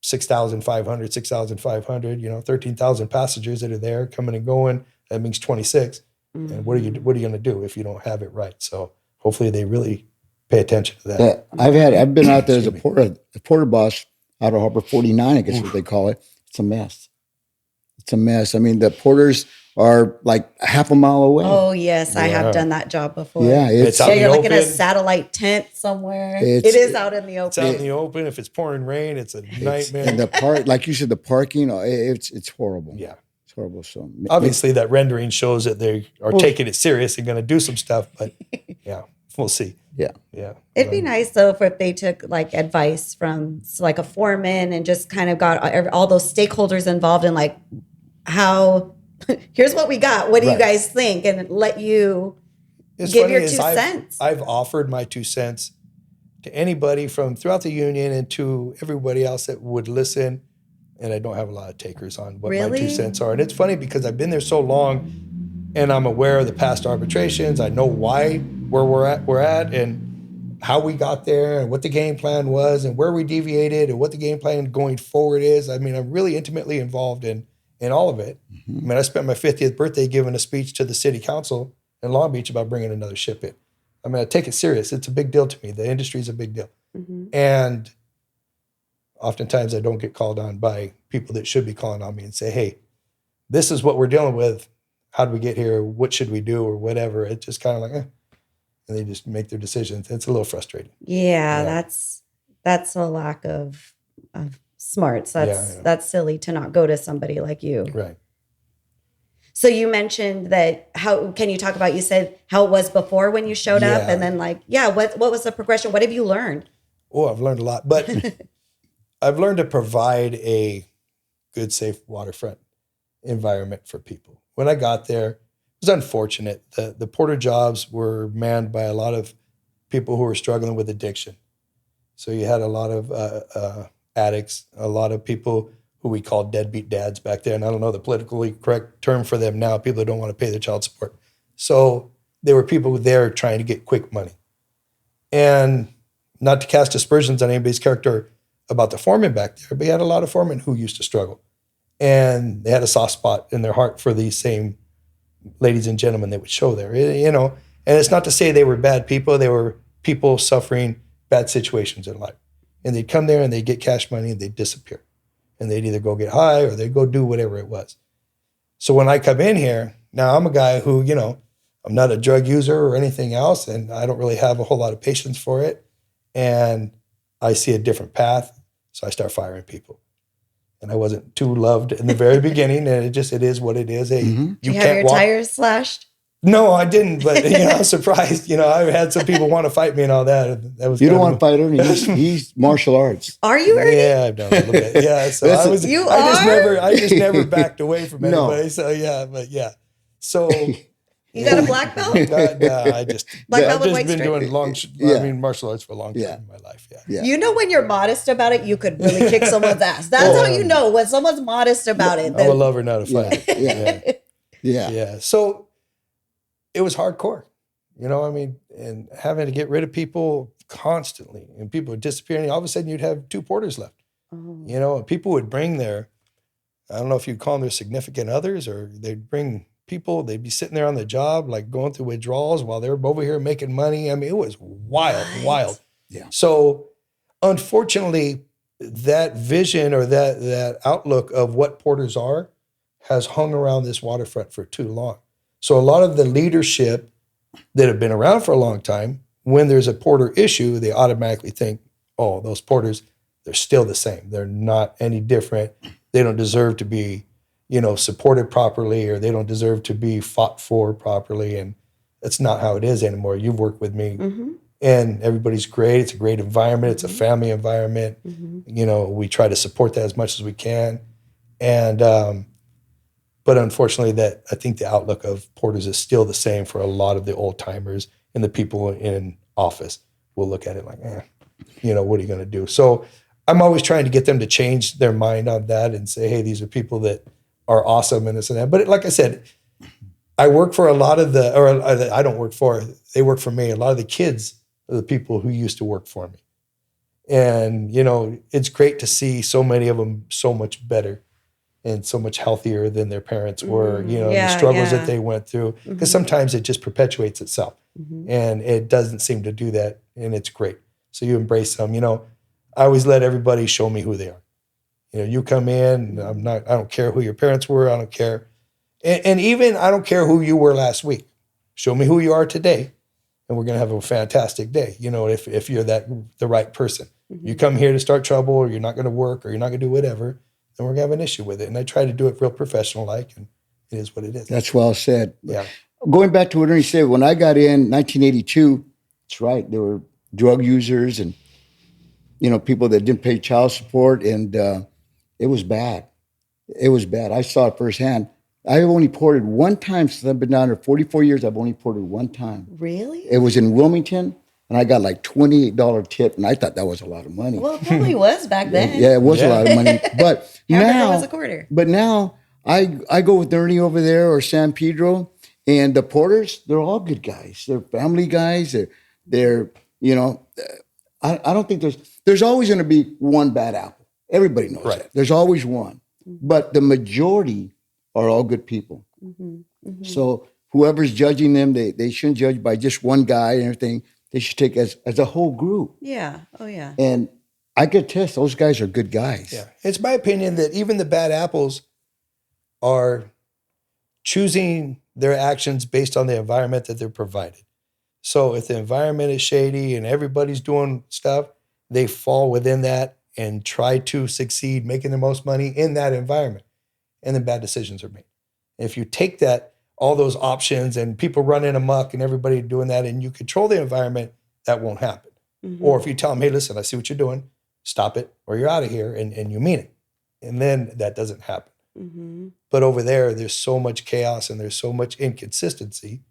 6,500, 13,000 passengers that are there coming and going. That means 26. And what are you going to do if you don't have it right? So hopefully they really pay attention to that. I've been out there as a porter boss out of Harbor 49, I guess what they call it. It's a mess. It's a mess. I mean, the porters are like half a mile away. Oh yes, I have done that job before. Yeah, It's out Yeah, in you're the like in a open. satellite tent somewhere. It It's- is out in the It's out in open. the open. If it's pouring rain, it's a nightmare. and the part, like you said, the parking, it's horrible. Yeah. It's horrible. So Obviously, that rendering shows that they are taking it serious and going to do some stuff. But yeah, we'll see. yeah. Yeah. It'd be nice though if they took like advice from like a foreman and just kind of got all those stakeholders involved in like how. Here's what we got. What do you Right. guys think? And let you It's give funny your is 2 cents. I've offered my 2 cents to anybody from throughout the union and to everybody else that would listen. And I don't have a lot of takers on what my Really? 2 cents are. And it's funny because I've been there so long and I'm aware of the past arbitrations. I know why where we're at and how we got there and what the game plan was and where we deviated and what the game plan going forward is. I mean, I'm really intimately involved in all of it. I mean, I spent my 50th birthday giving a speech to the city council in Long Beach about bringing another ship in. I mean, I take it serious. It's a big deal to me. The industry is a big deal. And oftentimes I don't get called on by people that should be calling on me and say, hey, this is what we're dealing with. How did we get here? What should we do or whatever? It's just kind of like, and they just make their decisions. It's a little frustrating. Yeah, Yeah. that's a lack of smarts. Yeah. That's silly to not go to somebody like you. Right. So you mentioned that how can you talk about you said how it was before when you showed up Yeah. and then like what was the progression? What have you learned? Oh, I've learned a lot, but I've learned to provide a good, safe waterfront environment for people. When I got there, it was unfortunate. The porter jobs were manned by a lot of people who were struggling with addiction. So you had a lot of addicts, a lot of people who we called deadbeat dads back then. I don't know the politically correct term for them now, people that don't want to pay their child support. So there were people there trying to get quick money. And not to cast aspersions on anybody's character about the foreman back there, but you had a lot of foremen who used to struggle. And they had a soft spot in their heart for these same ladies and gentlemen that would show there, you know. And it's not to say they were bad people. They were people suffering bad situations in life. And they'd come there and they'd get cash money and they'd disappear. And they'd either go get high or they'd go do whatever it was. So when I come in here, now I'm a guy who, you know, I'm not a drug user or anything else, and I don't really have a whole lot of patience for it. And I see a different path, so I start firing people. And I wasn't too loved in the very beginning, and it is what it is. Hey, You have your tires slashed? No, I didn't, but you know, I was surprised. You know, I had some people want to fight me and all that. That was You don't want to fight Ernie. He's martial arts. Are you Ernie? Yeah, I've done a little bit. Yeah, so Listen, I just never backed away from No. anybody. So yeah, but yeah. So You got a black belt? I just Black I've belt with just white been stripe? doing martial arts for a long time Yeah. in my life. Yeah. Yeah. You know when you're modest about it, you could really kick someone's ass. That's how you know when someone's modest about it. I'm a lover, not a fighter. Yeah. Yeah. Yeah. So it was hardcore, you know, I mean, and having to get rid of people constantly and people were disappearing. All of a sudden you'd have 2 porters left, you know, and people would bring their, I don't know if you'd call them their significant others, or they'd bring people, they'd be sitting there on the job, like going through withdrawals while they're over here making money. I mean, it was wild. Yeah. So unfortunately, that vision or that outlook of what porters are has hung around this waterfront for too long. So a lot of the leadership that have been around for a long time, when there's a porter issue, they automatically think, oh, those porters, they're still the same. They're not any different. They don't deserve to be, you know, supported properly, or they don't deserve to be fought for properly. And that's not how it is anymore. You've worked with me and everybody's great. It's a great environment. It's a family environment. You know, we try to support that as much as we can. And, but unfortunately, that I think the outlook of porters is still the same for a lot of the old timers, and the people in office will look at it like, you know, what are you going to do? So I'm always trying to get them to change their mind on that and say, hey, these are people that are awesome and this and that. But like I said, I work for a lot of I don't work for, they work for me. A lot of the kids are the people who used to work for me. And, you know, it's great to see so many of them so much better and so much healthier than their parents were, you know, the struggles that they went through. Because sometimes it just perpetuates itself. And it doesn't seem to do that. And it's great. So you embrace them. You know, I always let everybody show me who they are. You come in, I don't care who your parents were. I don't care. And even I don't care who you were last week. Show me who you are today, and we're going to have a fantastic day. If you're the right person. You come here to start trouble, or you're not going to work, or you're not going to do whatever, then we're going to have an issue with it. And I try to do it real professional-like, and it is what it is. That's well said. Yeah. Going back to what Ernie said, when I got in 1982, that's right, there were drug users and, people that didn't pay child support, and it was bad. It was bad. I saw it firsthand. I only ported one time since I've been down here 44 years. I've only ported one time. Really? It was in Wilmington, and I got like $28 tip, and I thought that was a lot of money. Well, it probably was back then. Yeah, it was a lot of money. But now, was a quarter. But now I go with Ernie over there or San Pedro, and the porters, they're all good guys. They're family guys. They're I don't think there's always going to be one bad apple. Everybody knows that. There's always one. But the majority are all good people. So whoever's judging them, they shouldn't judge by just one guy and everything. They should take as a whole group. Yeah. Oh, yeah. And I could test those guys are good guys. Yeah. It's my opinion that even the bad apples are choosing their actions based on the environment that they're provided. So if the environment is shady and everybody's doing stuff, they fall within that and try to succeed making the most money in that environment. And then bad decisions are made. If you take all those options and people running amok and everybody doing that and you control the environment, that won't happen. Or if you tell them, hey, listen, I see what you're doing, stop it, or you're out of here, and you mean it. And then that doesn't happen. But over there's so much chaos and there's so much inconsistency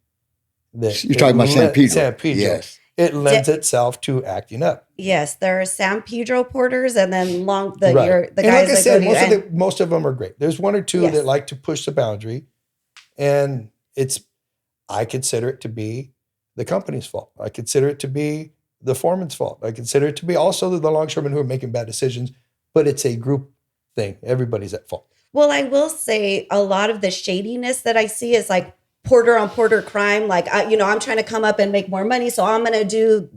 that you're talking about San Pedro. San Pedro. Yes. It lends itself to acting up. Yes, there are San Pedro porters, and then the and guys like I that said, go to most of them are great. There's one or two that like to push the boundary, and I consider it to be the company's fault. I consider it to be the foreman's fault. I consider it to be also the longshoremen who are making bad decisions, but it's a group thing. Everybody's at fault. Well, I will say a lot of the shadiness that I see is like porter on porter crime. Like, I'm trying to come up and make more money, so I'm going to do,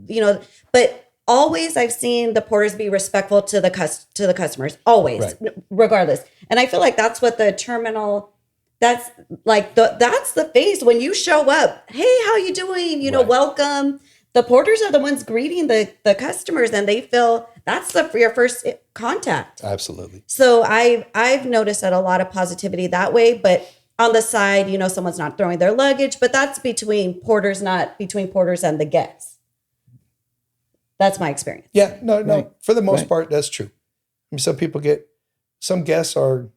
but always I've seen the porters be respectful to the customers, always, regardless. And I feel like that's what the terminal, that's the face when you show up. Hey, how you doing? Welcome. The porters are the ones greeting the customers, and they feel that's your first contact. Absolutely. So I've noticed that a lot of positivity that way, but on the side, someone's not throwing their luggage, but that's between porters, not between porters and the guests. That's my experience. Yeah, no. Right. For the most part, that's true. I mean, some guests are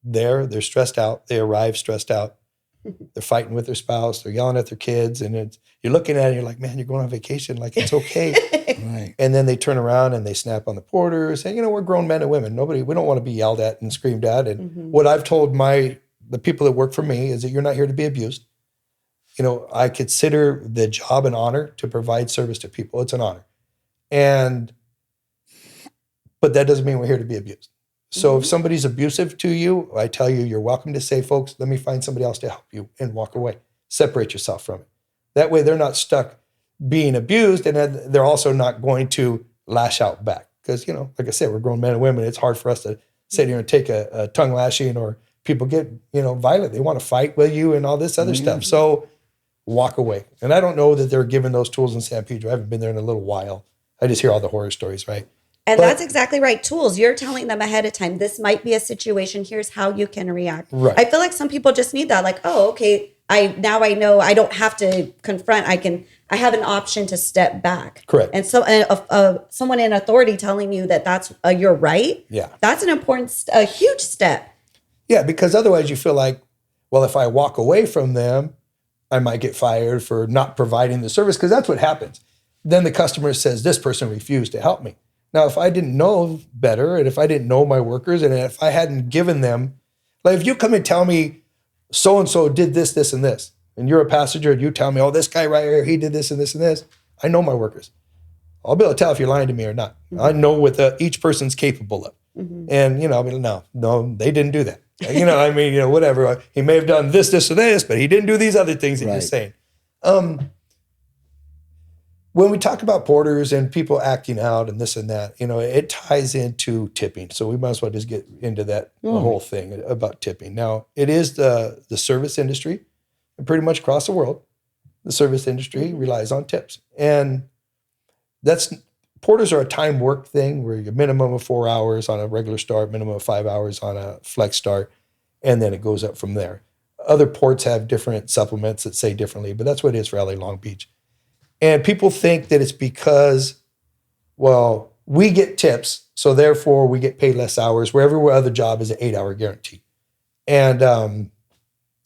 there, they're stressed out, they arrive stressed out, they're fighting with their spouse, they're yelling at their kids, and you're looking at it, you're like, man, you're going on vacation, like it's okay. Right. And then they turn around and they snap on the porters, and we're grown men and women. We don't want to be yelled at and screamed at. And what I've told the people that work for me is that you're not here to be abused. I consider the job an honor to provide service to people. It's an honor. But that doesn't mean we're here to be abused. So if somebody's abusive to you, I tell you, you're welcome to say, folks, let me find somebody else to help you, and walk away. Separate yourself from it. That way they're not stuck being abused, and then they're also not going to lash out back. Because, like I said, we're grown men and women. It's hard for us to sit here and take a tongue lashing, or people get, violent. They want to fight with you and all this other stuff. So walk away. And I don't know that they're given those tools in San Pedro. I haven't been there in a little while. I just hear all the horror stories, right? And that's exactly right. Tools. You're telling them ahead of time, this might be a situation. Here's how you can react. Right. I feel like some people just need that. Like, oh, okay. Now I know I don't have to confront. I have an option to step back. Correct. And so someone in authority telling you that that's you're right. Yeah. That's a huge step. Yeah, because otherwise you feel like, well, if I walk away from them, I might get fired for not providing the service, because that's what happens. Then the customer says, this person refused to help me. Now, if I didn't know better, and if I didn't know my workers, and if I hadn't given them, like if you come and tell me so-and-so did this, this, and this, and you're a passenger and you tell me, oh, this guy right here, he did this and this and this, I know my workers. I'll be able to tell if you're lying to me or not. I know what each person's capable of. And, I'll be like, no, they didn't do that. Whatever. He may have done this, this, or this, but he didn't do these other things that you're saying. when we talk about porters and people acting out and this and that, it ties into tipping. So we might as well just get into that the whole thing about tipping. Now, it is the service industry, and pretty much across the world, the service industry relies on tips. And porters are a time work thing where you're minimum of 4 hours on a regular start, minimum of 5 hours on a flex start, and then it goes up from there. Other ports have different supplements that say differently, but that's what it is for LA Long Beach. And people think that it's because, well, we get tips, so therefore we get paid less hours, where every other job is an 8-hour guarantee. And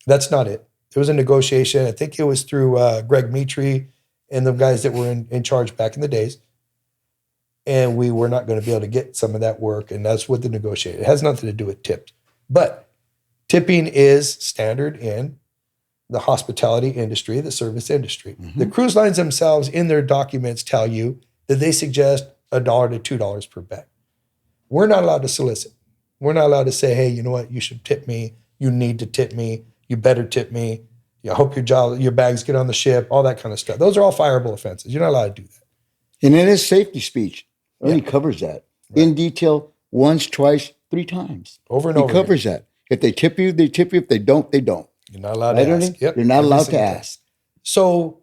that's not it. There was a negotiation. I think it was through Greg Mitri and the guys that were in charge back in the days. And we were not going to be able to get some of that work. And that's what the negotiation. It has nothing to do with tips. But tipping is standard in the hospitality industry, the service industry. The cruise lines themselves in their documents tell you that they suggest $1 to $2 per bag. We're not allowed to solicit. We're not allowed to say, hey, you know what, you should tip me. You need to tip me. You better tip me. I hope your bags get on the ship, all that kind of stuff. Those are all fireable offenses. You're not allowed to do that. And it is safety speech. Ernie covers that in detail once, twice, 3 times. Over and over. He covers that. If they tip you, they tip you. If they don't, they don't. You're not allowed to ask. You're not allowed to ask. So,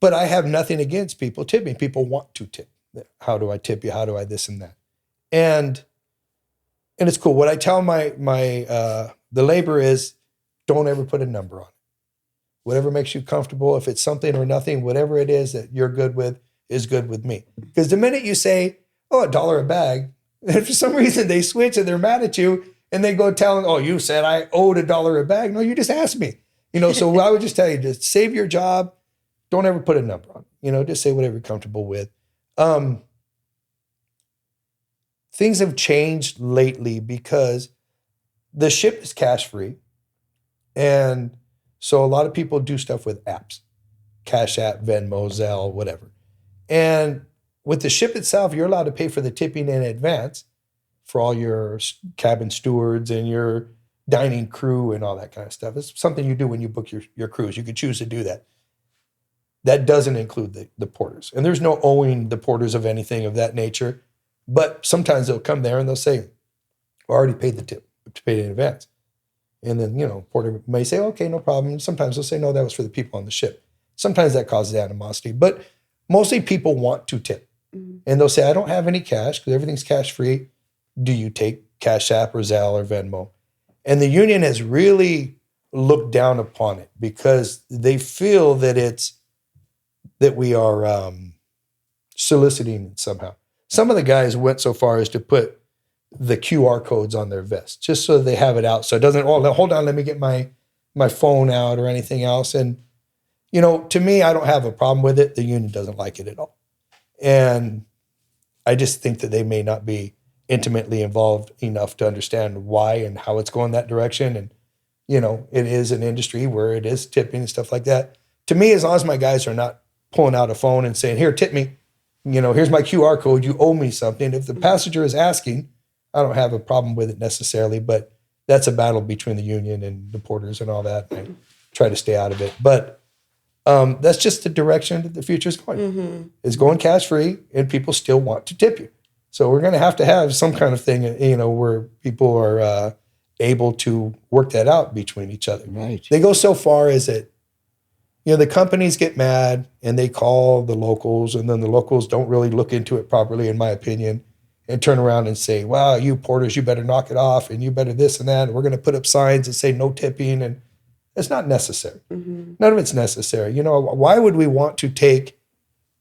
but I have nothing against people tipping. People want to tip. How do I tip you? How do I this and that? And it's cool. What I tell my the labor is, don't ever put a number on it. Whatever makes you comfortable, if it's something or nothing, whatever it is that you're good with is good with me. Because the minute you say, oh, $1 a bag, and for some reason they switch and they're mad at you and they go telling, oh, you said I owed $1 a bag. No, you just asked me. So I would just tell you, just save your job. Don't ever put a number on it. Just say whatever you're comfortable with. Things have changed lately because the ship is cash free. And so a lot of people do stuff with apps, Cash App, Venmo, Zelle, whatever. And with the ship itself, you're allowed to pay for the tipping in advance for all your cabin stewards and your dining crew and all that kind of stuff. It's something you do when you book your cruise. You could choose to do that. That doesn't include the porters. And there's no owing the porters of anything of that nature. But sometimes they'll come there and they'll say, I already paid the tip, to pay it in advance. And then, porter may say, okay, no problem. And sometimes they'll say, no, that was for the people on the ship. Sometimes that causes animosity. But mostly people want to tip. And they'll say, I don't have any cash because everything's cash free. Do you take Cash App or Zelle or Venmo? And the union has really looked down upon it because they feel that we are soliciting somehow. Some of the guys went so far as to put the QR codes on their vest just so they have it out. So it doesn't, hold on, let me get my phone out or anything else. And, to me, I don't have a problem with it. The union doesn't like it at all. And I just think that they may not be intimately involved enough to understand why and how it's going that direction. And, it is an industry where it is tipping and stuff like that. To me, as long as my guys are not pulling out a phone and saying, here, tip me, here's my QR code, you owe me something. If the passenger is asking, I don't have a problem with it necessarily, but that's a battle between the union and the porters and all that. I try to stay out of it. But that's just the direction that the future is going. It's going cash free, and people still want to tip you. So we're going to have some kind of thing, where people are able to work that out between each other. Right. They go so far as that, the companies get mad and they call the locals, and then the locals don't really look into it properly, in my opinion, and turn around and say, wow, you porters, you better knock it off, and you better this and that. And we're going to put up signs that say no tipping, and it's not necessary. None of it's necessary. Why would we want to take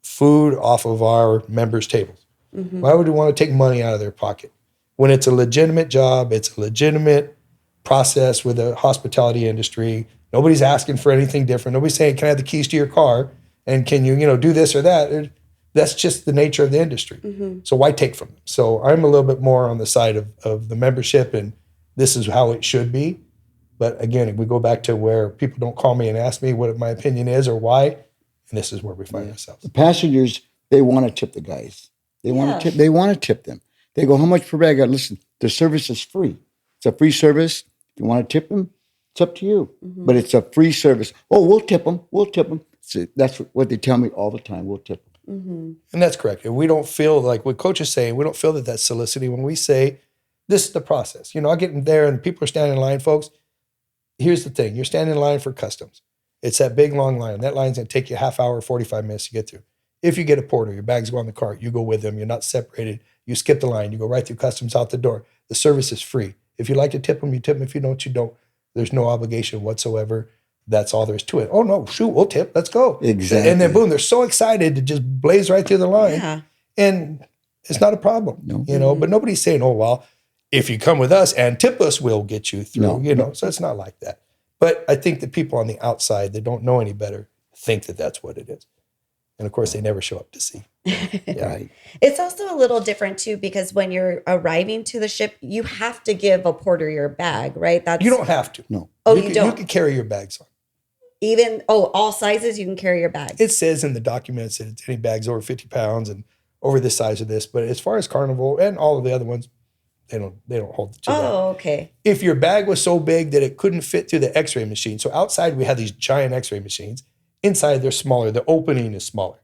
food off of our members' tables? Why would we want to take money out of their pocket? When it's a legitimate job, it's a legitimate process with the hospitality industry. Nobody's asking for anything different. Nobody's saying, can I have the keys to your car? And can you, do this or that? That's just the nature of the industry. So why take from them? So I'm a little bit more on the side of the membership, and this is how it should be. But again, if we go back to where people don't call me and ask me what my opinion is or why, and this is where we find ourselves. The passengers, they want to tip the guys. They want to tip. They want to tip them. They go, how much per bag? Listen, the service is free. It's a free service. If you want to tip them, it's up to you. But it's a free service. Oh, we'll tip them. We'll tip them. That's what they tell me all the time. We'll tip them. And that's correct. And we don't feel like what Coach is saying, we don't feel that that's soliciting when we say, this is the process. You know, I get in there and people are standing in line, folks. Here's the thing. You're standing in line for customs. It's that big, long line. That line's going to take you a half hour, 45 minutes to get through. If you get a porter, your bags go on the cart, you go with them. You're not separated. You skip the line. You go right through customs out the door. The service is free. If you like to tip them, you tip them. If you don't, you don't. There's no obligation whatsoever. That's all there is to it. Oh, no, shoot, we'll tip. Let's go. Exactly. And then, boom, they're so excited to just blaze right through the line. Yeah. And it's not a problem, you know, but nobody's saying, oh, well, if you come with us and tip us, we'll get you through, you know. So it's not like that. But I think the people on the outside that don't know any better think that that's what it is. And of course, they never show up to see. Yeah. Right. It's also a little different too, because when you're arriving to the ship, you have to give a porter your bag, right? You don't have to. No. Oh, you don't? You can carry your bags on. Even, all sizes, you can carry your bag. It says in the documents that it's any bags over 50 pounds and over this size of this. But as far as Carnival and all of the other ones, they don't hold to that. Oh, okay. If your bag was so big that it couldn't fit through the x-ray machine. So outside we have these giant x-ray machines. Inside they're smaller. The opening is smaller.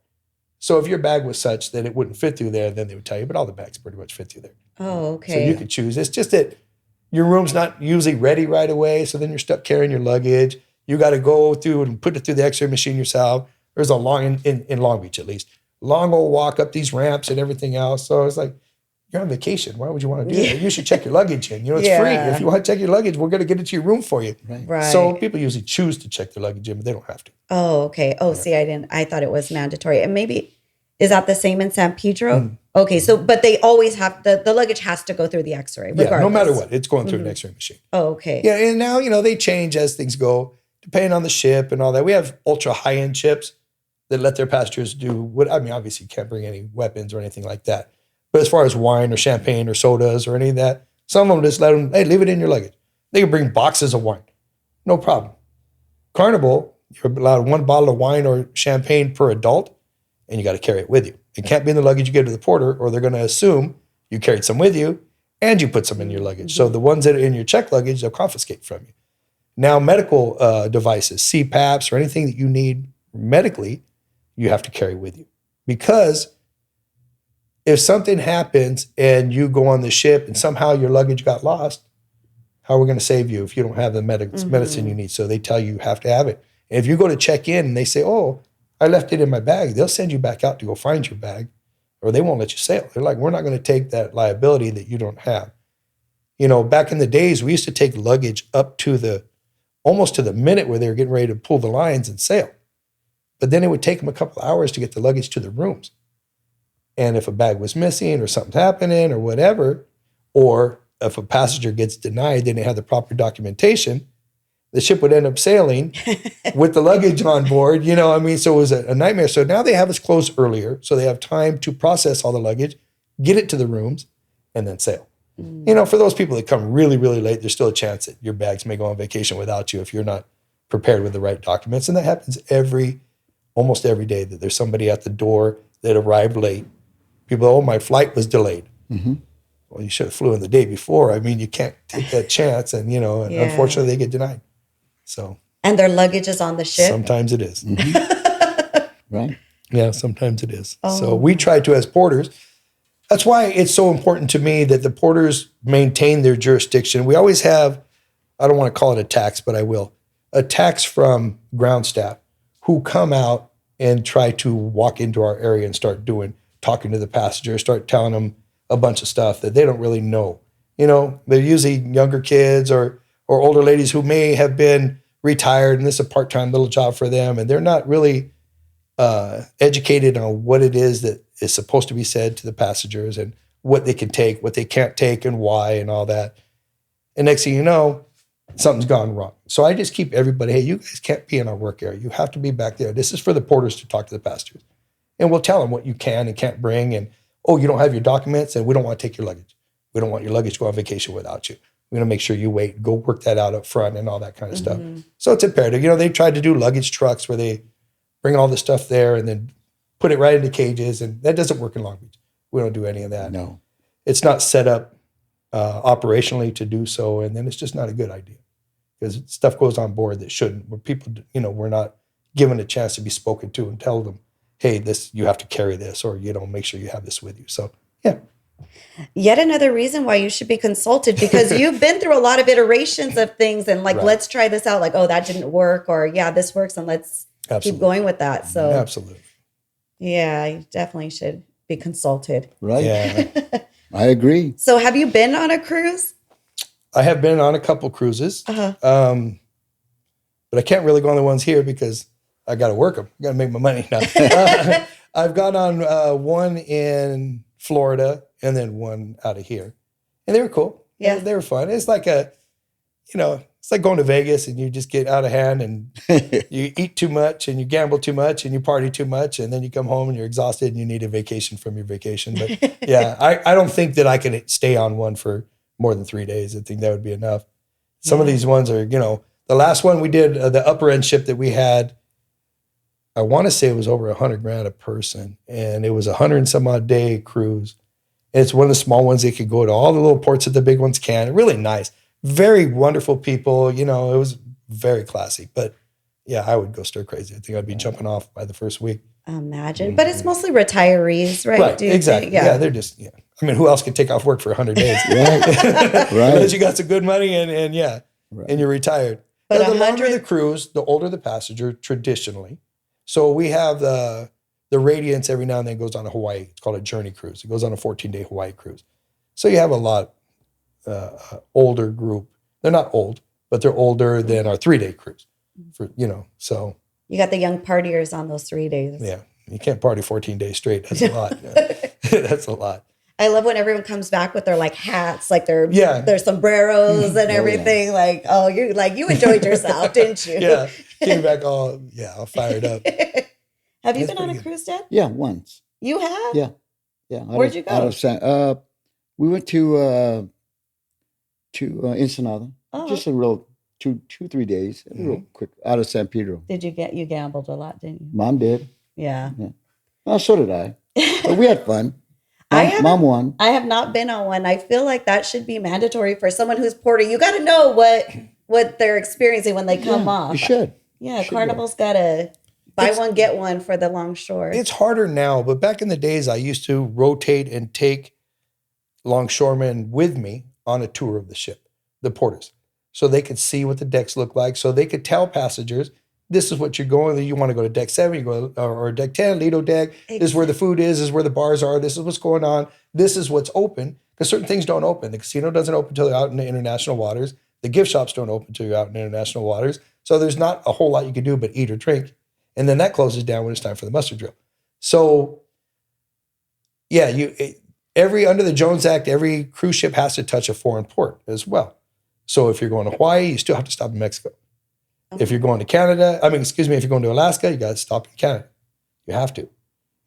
So if your bag was such that it wouldn't fit through there, then they would tell you, but all the bags pretty much fit through there. Oh, okay. So you could choose. It's just that your room's not usually ready right away. So then you're stuck carrying your luggage. You got to go through and put it through the x-ray machine yourself. There's a long, in Long Beach at least, long old walk up these ramps and everything else. So it's like, you're on vacation. Why would you want to do that? You should check your luggage in. You know, it's free. If you want to check your luggage, we're going to get it to your room for you. Right. So people usually choose to check their luggage in, but they don't have to. Oh, okay. Oh, see, I thought it was mandatory. And maybe, is that the same in San Pedro? Okay. So, but they always have, the luggage has to go through the x-ray regardless. Yeah, no matter what, it's going through an x-ray machine. Oh, okay. Yeah, and now, you know, they change as things go, depending on the ship and all that. We have ultra high-end ships that let their passengers do what, I mean, obviously you can't bring any weapons or anything like that. But as far as wine or champagne or sodas or any of that, some of them just let them, hey, leave it in your luggage. They can bring boxes of wine. No problem. Carnival, you're allowed one bottle of wine or champagne per adult, and you got to carry it with you. It can't be in the luggage you give to the porter, or they're going to assume you carried some with you and you put some in your luggage. So the ones that are in your checked luggage, they'll confiscate from you. Now, medical devices, CPAPs, or anything that you need medically, you have to carry with you. Because if something happens and you go on the ship and somehow your luggage got lost, how are we going to save you if you don't have the medicine you need? So they tell you have to have it. And if you go to check in and they say, oh, I left it in my bag, they'll send you back out to go find your bag, or they won't let you sail. They're like, we're not going to take that liability that you don't have. You know, back in the days, we used to take luggage up to almost to the minute where they were getting ready to pull the lines and sail. But then it would take them a couple of hours to get the luggage to the rooms. And if a bag was missing or something's happening or whatever, or if a passenger gets denied, they didn't have the proper documentation, the ship would end up sailing with the luggage on board, you know, I mean, so it was a nightmare. So now they have us close earlier, so they have time to process all the luggage, get it to the rooms, and then sail. You know, for those people that come really, really late, there's still a chance that your bags may go on vacation without you if you're not prepared with the right documents. And that happens almost every day, that there's somebody at the door that arrived late. People, oh, my flight was delayed. Well, you should have flew in the day before. I mean, you can't take that chance. And, you know, and unfortunately they get denied. So. And their luggage is on the ship? Sometimes it is. Right. Yeah, sometimes it is. So we try to, as porters, that's why it's so important to me that the porters maintain their jurisdiction. We always have, I don't want to call it a tax, but I will, a tax from ground staff who come out and try to walk into our area and start talking to the passengers, start telling them a bunch of stuff that they don't really know. You know, they're usually younger kids or older ladies who may have been retired and this is a part-time little job for them, and they're not really educated on what it is that is supposed to be said to the passengers and what they can take, what they can't take, and why, and all that. And next thing you know, something's gone wrong. So I just keep everybody, hey, you guys can't be in our work area. You have to be back there. This is for the porters to talk to the passengers. And we'll tell them what you can and can't bring. And, oh, you don't have your documents, and we don't want to take your luggage. We don't want your luggage to go on vacation without you. We're going to make sure you wait, go work that out up front and all that kind of stuff. So it's imperative. You know, they tried to do luggage trucks where they bring all the stuff there and then put it right into cages, and that doesn't work in Long Beach. We don't do any of that. No. It's not set up operationally to do so, and then it's just not a good idea because stuff goes on board that shouldn't. Where people, you know, we're not given a chance to be spoken to and tell them, hey, you have to carry this, or, make sure you have this with you. So, yeah. Yet another reason why you should be consulted, because you've been through a lot of iterations of things and like, let's try this out. Like, oh, that didn't work, or yeah, this works, and let's keep going with that. So absolutely. Yeah, you definitely should be consulted. Right. Yeah. I agree. So have you been on a cruise? I have been on a couple cruises, but I can't really go on the ones here because I got to work them. I got to make my money now. I've gone on one in Florida and then one out of here, and they were cool. Yeah, they were fun. It's like it's like going to Vegas and you just get out of hand and you eat too much and you gamble too much and you party too much, and then you come home and you're exhausted and you need a vacation from your vacation. But yeah, I don't think that I can stay on one for more than 3 days. I think that would be enough. Some of these ones are, the last one we did, the upper end ship that we had, I want to say it was over $100,000 a person, and it was 100 and some odd day cruise. And it's one of the small ones. They could go to all the little ports that the big ones can. Really nice, very wonderful people. It was very classy. But yeah, I would go stir crazy. I think I'd be jumping off by the first week. Imagine, but it's mostly retirees, right? Right, exactly. Yeah, they're just I mean, who else could take off work for 100 days? Right. Unless you got some good money and and you're retired. But the longer the cruise, the older the passenger traditionally. So we have the Radiance every now and then goes on a Hawaii. It's called a journey cruise. It goes on a 14-day Hawaii cruise. So you have a lot older group. They're not old, but they're older than our 3-day cruise. So you got the young partiers on those 3 days. Yeah, you can't party 14 days straight. That's a lot. That's a lot. I love when everyone comes back with their like hats, like their sombreros and everything. Yeah. Like, you enjoyed yourself, didn't you? Yeah, came back all fired up. Have you been on a cruise, Dad? Yeah, once. You have? Yeah. Where'd you go? We went to Ensenada. Just a real 2-3 days, real quick, out of San Pedro. You gambled a lot, didn't you? Mom did. Yeah. Well, so did I. But we had fun. Mom won. I have not been on one. I feel like that should be mandatory for someone who's porter. You got to know what they're experiencing when they come off. You should. Yeah, Carnival's got to buy one, get one for the longshore. It's harder now, but back in the days, I used to rotate and take longshoremen with me on a tour of the ship, the porters, so they could see what the decks look like, so they could tell passengers, this is what you're going. You want to go to deck 7, you go or deck 10, Lido deck. Exactly. This is where the food is. This is where the bars are. This is what's going on. This is what's open, because certain things don't open. The casino doesn't open until you're out in the international waters. The gift shops don't open until you're out in international waters. So there's not a whole lot you can do but eat or drink, and then that closes down when it's time for the muster drill. So yeah, under the Jones Act, every cruise ship has to touch a foreign port as well. So if you're going to Hawaii, you still have to stop in Mexico. If you're going to if you're going to Alaska, you got to stop in Canada. You have to.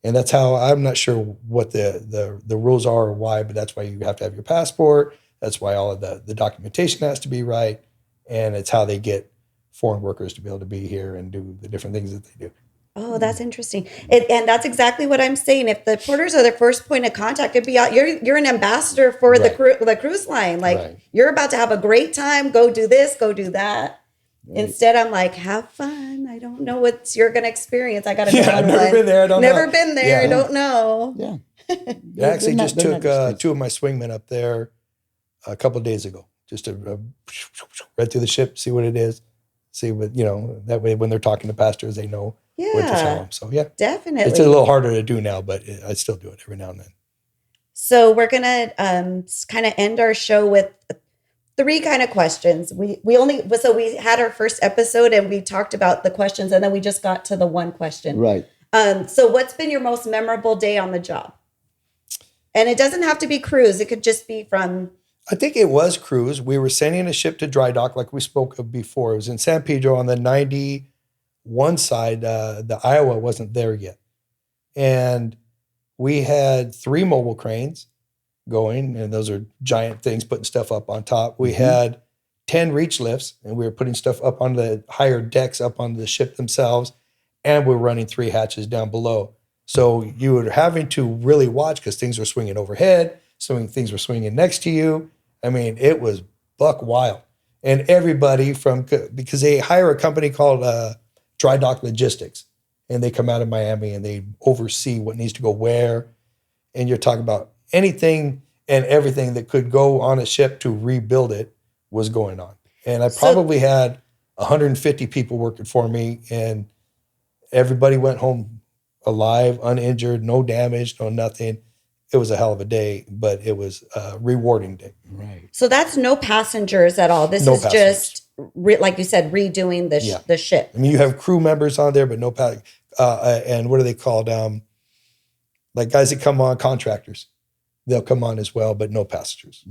And that's how, I'm not sure what the rules are or why, but that's why you have to have your passport. That's why all of the documentation has to be right. And it's how they get foreign workers to be able to be here and do the different things that they do. Oh, that's interesting. And that's exactly what I'm saying. If the porters are the first point of contact, it'd be out. You're an ambassador for the cruise line. Like, you're about to have a great time. Go do this, go do that. Right. Instead, I'm like, have fun. I don't know what you're going to experience. I got to go on I've never been there. I don't never been there. I don't know. Yeah. I actually just took 2 of my swingmen up there a couple of days ago, just to read through the ship, see what it is, see what, that way when they're talking to pastors, they know what to tell them. So yeah, definitely. It's a little harder to do now, but I still do it every now and then. So we're going to kind of end our show with 3 kind of questions. We had our first episode and we talked about the questions, and then we just got to the one question. Right. So what's been your most memorable day on the job? And it doesn't have to be cruise. It could just be from... I think it was cruise. We were sending a ship to dry dock like we spoke of before. It was in San Pedro on the 91 side. The Iowa wasn't there yet. And we had 3 mobile cranes going, and those are giant things putting stuff up on top. We had 10 reach lifts, and we were putting stuff up on the higher decks up on the ship themselves, and we're running 3 hatches down below. So you were having to really watch, because things were swinging overhead, things were swinging next to you. I mean, it was buck wild. And everybody because they hire a company called dry dock logistics, and they come out of Miami and they oversee what needs to go where. And you're talking about anything and everything that could go on a ship to rebuild it was going on. And I probably had 150 people working for me, and everybody went home alive, uninjured, no damage, no nothing. It was a hell of a day, but it was a rewarding day. Right. So that's no passengers at all. This No is passengers. just, like you said, redoing the ship. I mean, you have crew members on there, but no and what are they called? Like guys that come on, contractors. They'll come on as well, but no passengers.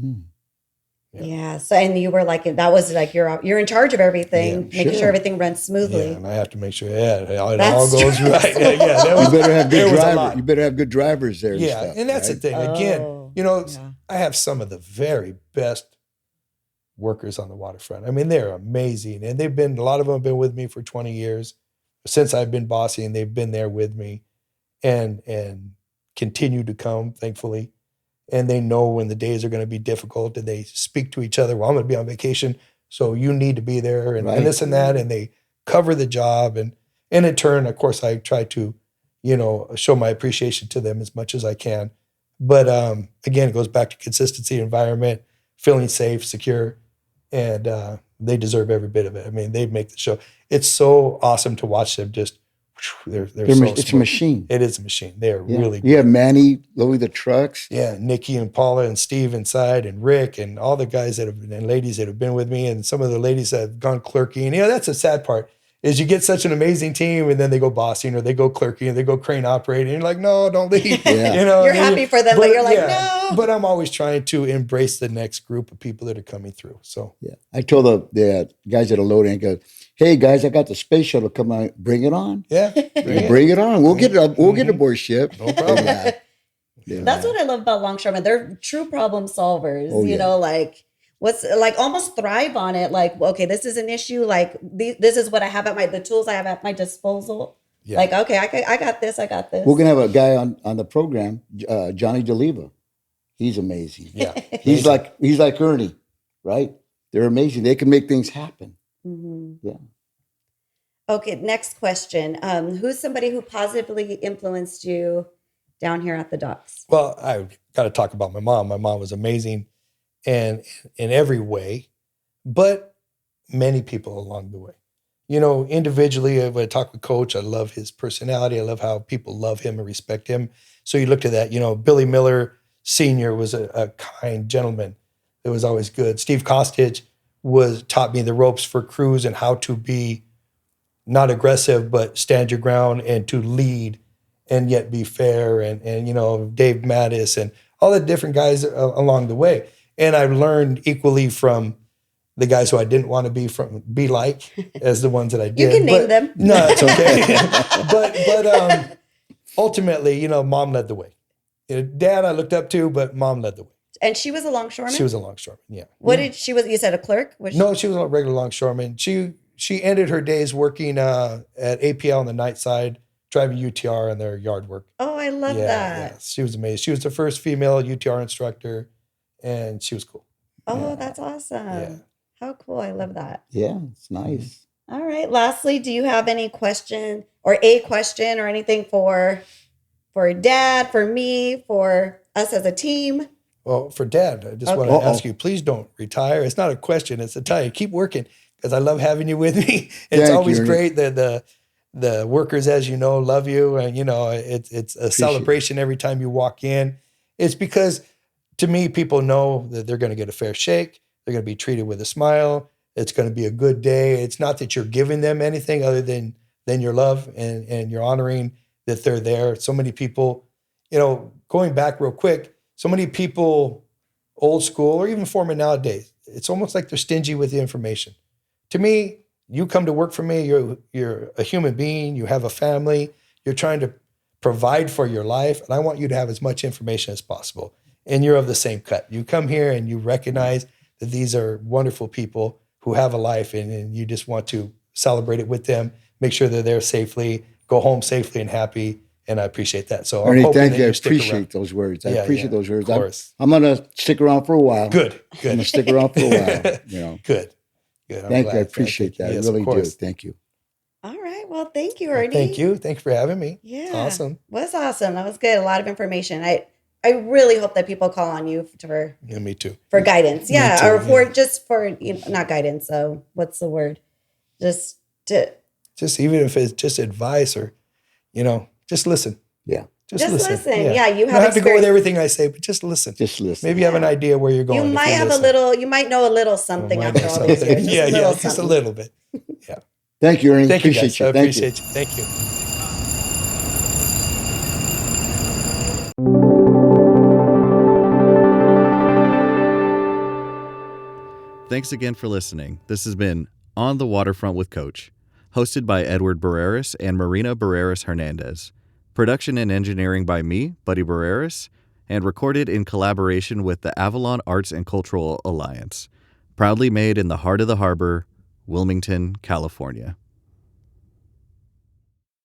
Yeah. So, and you were like, that was like, you're in charge of everything, making sure everything runs smoothly. Yeah, and I have to make sure it all That's goes right. That was, You better have there good was a drivers. lot. You better have good drivers there. Yeah, and, stuff, and that's right? the thing. Again, I have some of the very best workers on the waterfront. I mean, they're amazing, and a lot of them have been with me for 20 years since I've been bossing. They've been there with me, and continue to come, thankfully. And they know when the days are going to be difficult, and they speak to each other. Well, I'm going to be on vacation, so you need to be there, and this and that, and they cover the job. And in turn, of course, I try to, show my appreciation to them as much as I can. But again, it goes back to consistency, environment, feeling safe, secure, and they deserve every bit of it. I mean, they make the show. It's so awesome to watch them just. They're so It's smooth. a machine. It is a machine. They are really good. You have Manny loading the trucks. Yeah, Nikki and Paula and Steve inside, and Rick and all the guys and ladies that have been with me, and some of the ladies that have gone clerking. That's the sad part, is you get such an amazing team, and then they go bossing or they go clerking or they go crane operating. And you're like, no, don't leave. You're happy for them, but you're like, no. But I'm always trying to embrace the next group of people that are coming through. So I told the guys that are loading, I go, hey guys, I got the space shuttle. Come on, bring it on. yeah, Bring it on. We'll get it up. We'll get aboard ship. No problem. That's what I love about longshoremen. They're true problem solvers. Like what's like almost thrive on it. Like, okay, this is an issue. Like this is what I have the tools I have at my disposal. Yeah. Like, okay, I got this. I got this. We're gonna have a guy on the program, Johnny DeLeva. He's amazing. Yeah, he's like Ernie, right? They're amazing. They can make things happen. Mm-hmm. Yeah. Okay, next question. Who's somebody who positively influenced you down here at the docks? Well, I got to talk about my mom. My mom was amazing, and in every way, but many people along the way. Individually, when I talk with Coach, I love his personality. I love how people love him and respect him. So you look at that. Billy Miller Sr. was a kind gentleman. It was always good. Steve Kostic taught me the ropes for crews and how to be not aggressive, but stand your ground and to lead and yet be fair. And Dave Mattis and all the different guys along the way. And I've learned equally from the guys who I didn't want to be like as the ones that I did. You can name them. No, it's okay. but ultimately, Mom led the way. Dad I looked up to, but Mom led the way. And she was a longshoreman? She was a longshoreman, yeah. You said a clerk? No, she was a regular longshoreman. She ended her days working at APL on the night side, driving UTR on their yard work. Oh, I love that. Yeah, she was amazing. She was the first female UTR instructor, and she was cool. Oh, that's awesome. Yeah. How cool. I love that. Yeah, it's nice. All right. Lastly, do you have any question or anything for Dad, for me, for us as a team? Well, for Dad, I just want to ask you, please don't retire. It's not a question, it's a tie. Keep working, because I love having you with me. It's always great that the workers, as you know, love you. And, it's a celebration every time you walk in. It's because, to me, people know that they're going to get a fair shake. They're going to be treated with a smile. It's going to be a good day. It's not that you're giving them anything other than your love and you're honoring that they're there. So many people, going back real quick, so many people, old school or even former nowadays, it's almost like they're stingy with the information. To me, you come to work for me, you're a human being, you have a family, you're trying to provide for your life, and I want you to have as much information as possible. And you're of the same cut. You come here and you recognize that these are wonderful people who have a life, and you just want to celebrate it with them, make sure they're there safely, go home safely and happy. And I appreciate that. So Ernie, I'm hoping thank that you. I you stick appreciate around. those words. I Yeah, appreciate yeah, those words. of course. I'm going to stick around for a while. Good. I'm going to stick around for a while. Good. I'm Thank you. I glad. appreciate that. Yes, I really of do. course. Thank you. All right. Well, thank you, Ernie. Thank you. Thanks for having me. Yeah. Awesome. Was awesome. That was good. A lot of information. I really hope that people call on you Yeah, me too. for guidance. Me Yeah. too, Or for yeah. just for, not guidance. So what's the word? Just Even if it's just advice or, just listen. Yeah. Just listen. Yeah, you You don't have to go with experience. everything I say, but just listen. Just listen. Maybe you have an idea where you're going. You if might have listen. you might know a little something Might after know all these something. years. Yeah, little just a something. little bit. Yeah. Thank you, Ernie. Thank you, Appreciate guys. you. I Thank appreciate you. Thank you. Thanks again for listening. This has been On the Waterfront with Coach, hosted by Edward Barreras and Marina Barreras Hernandez. Production and engineering by me, Buddy Barreras, and recorded in collaboration with the Avalon Arts and Cultural Alliance. Proudly made in the heart of the harbor, Wilmington, California.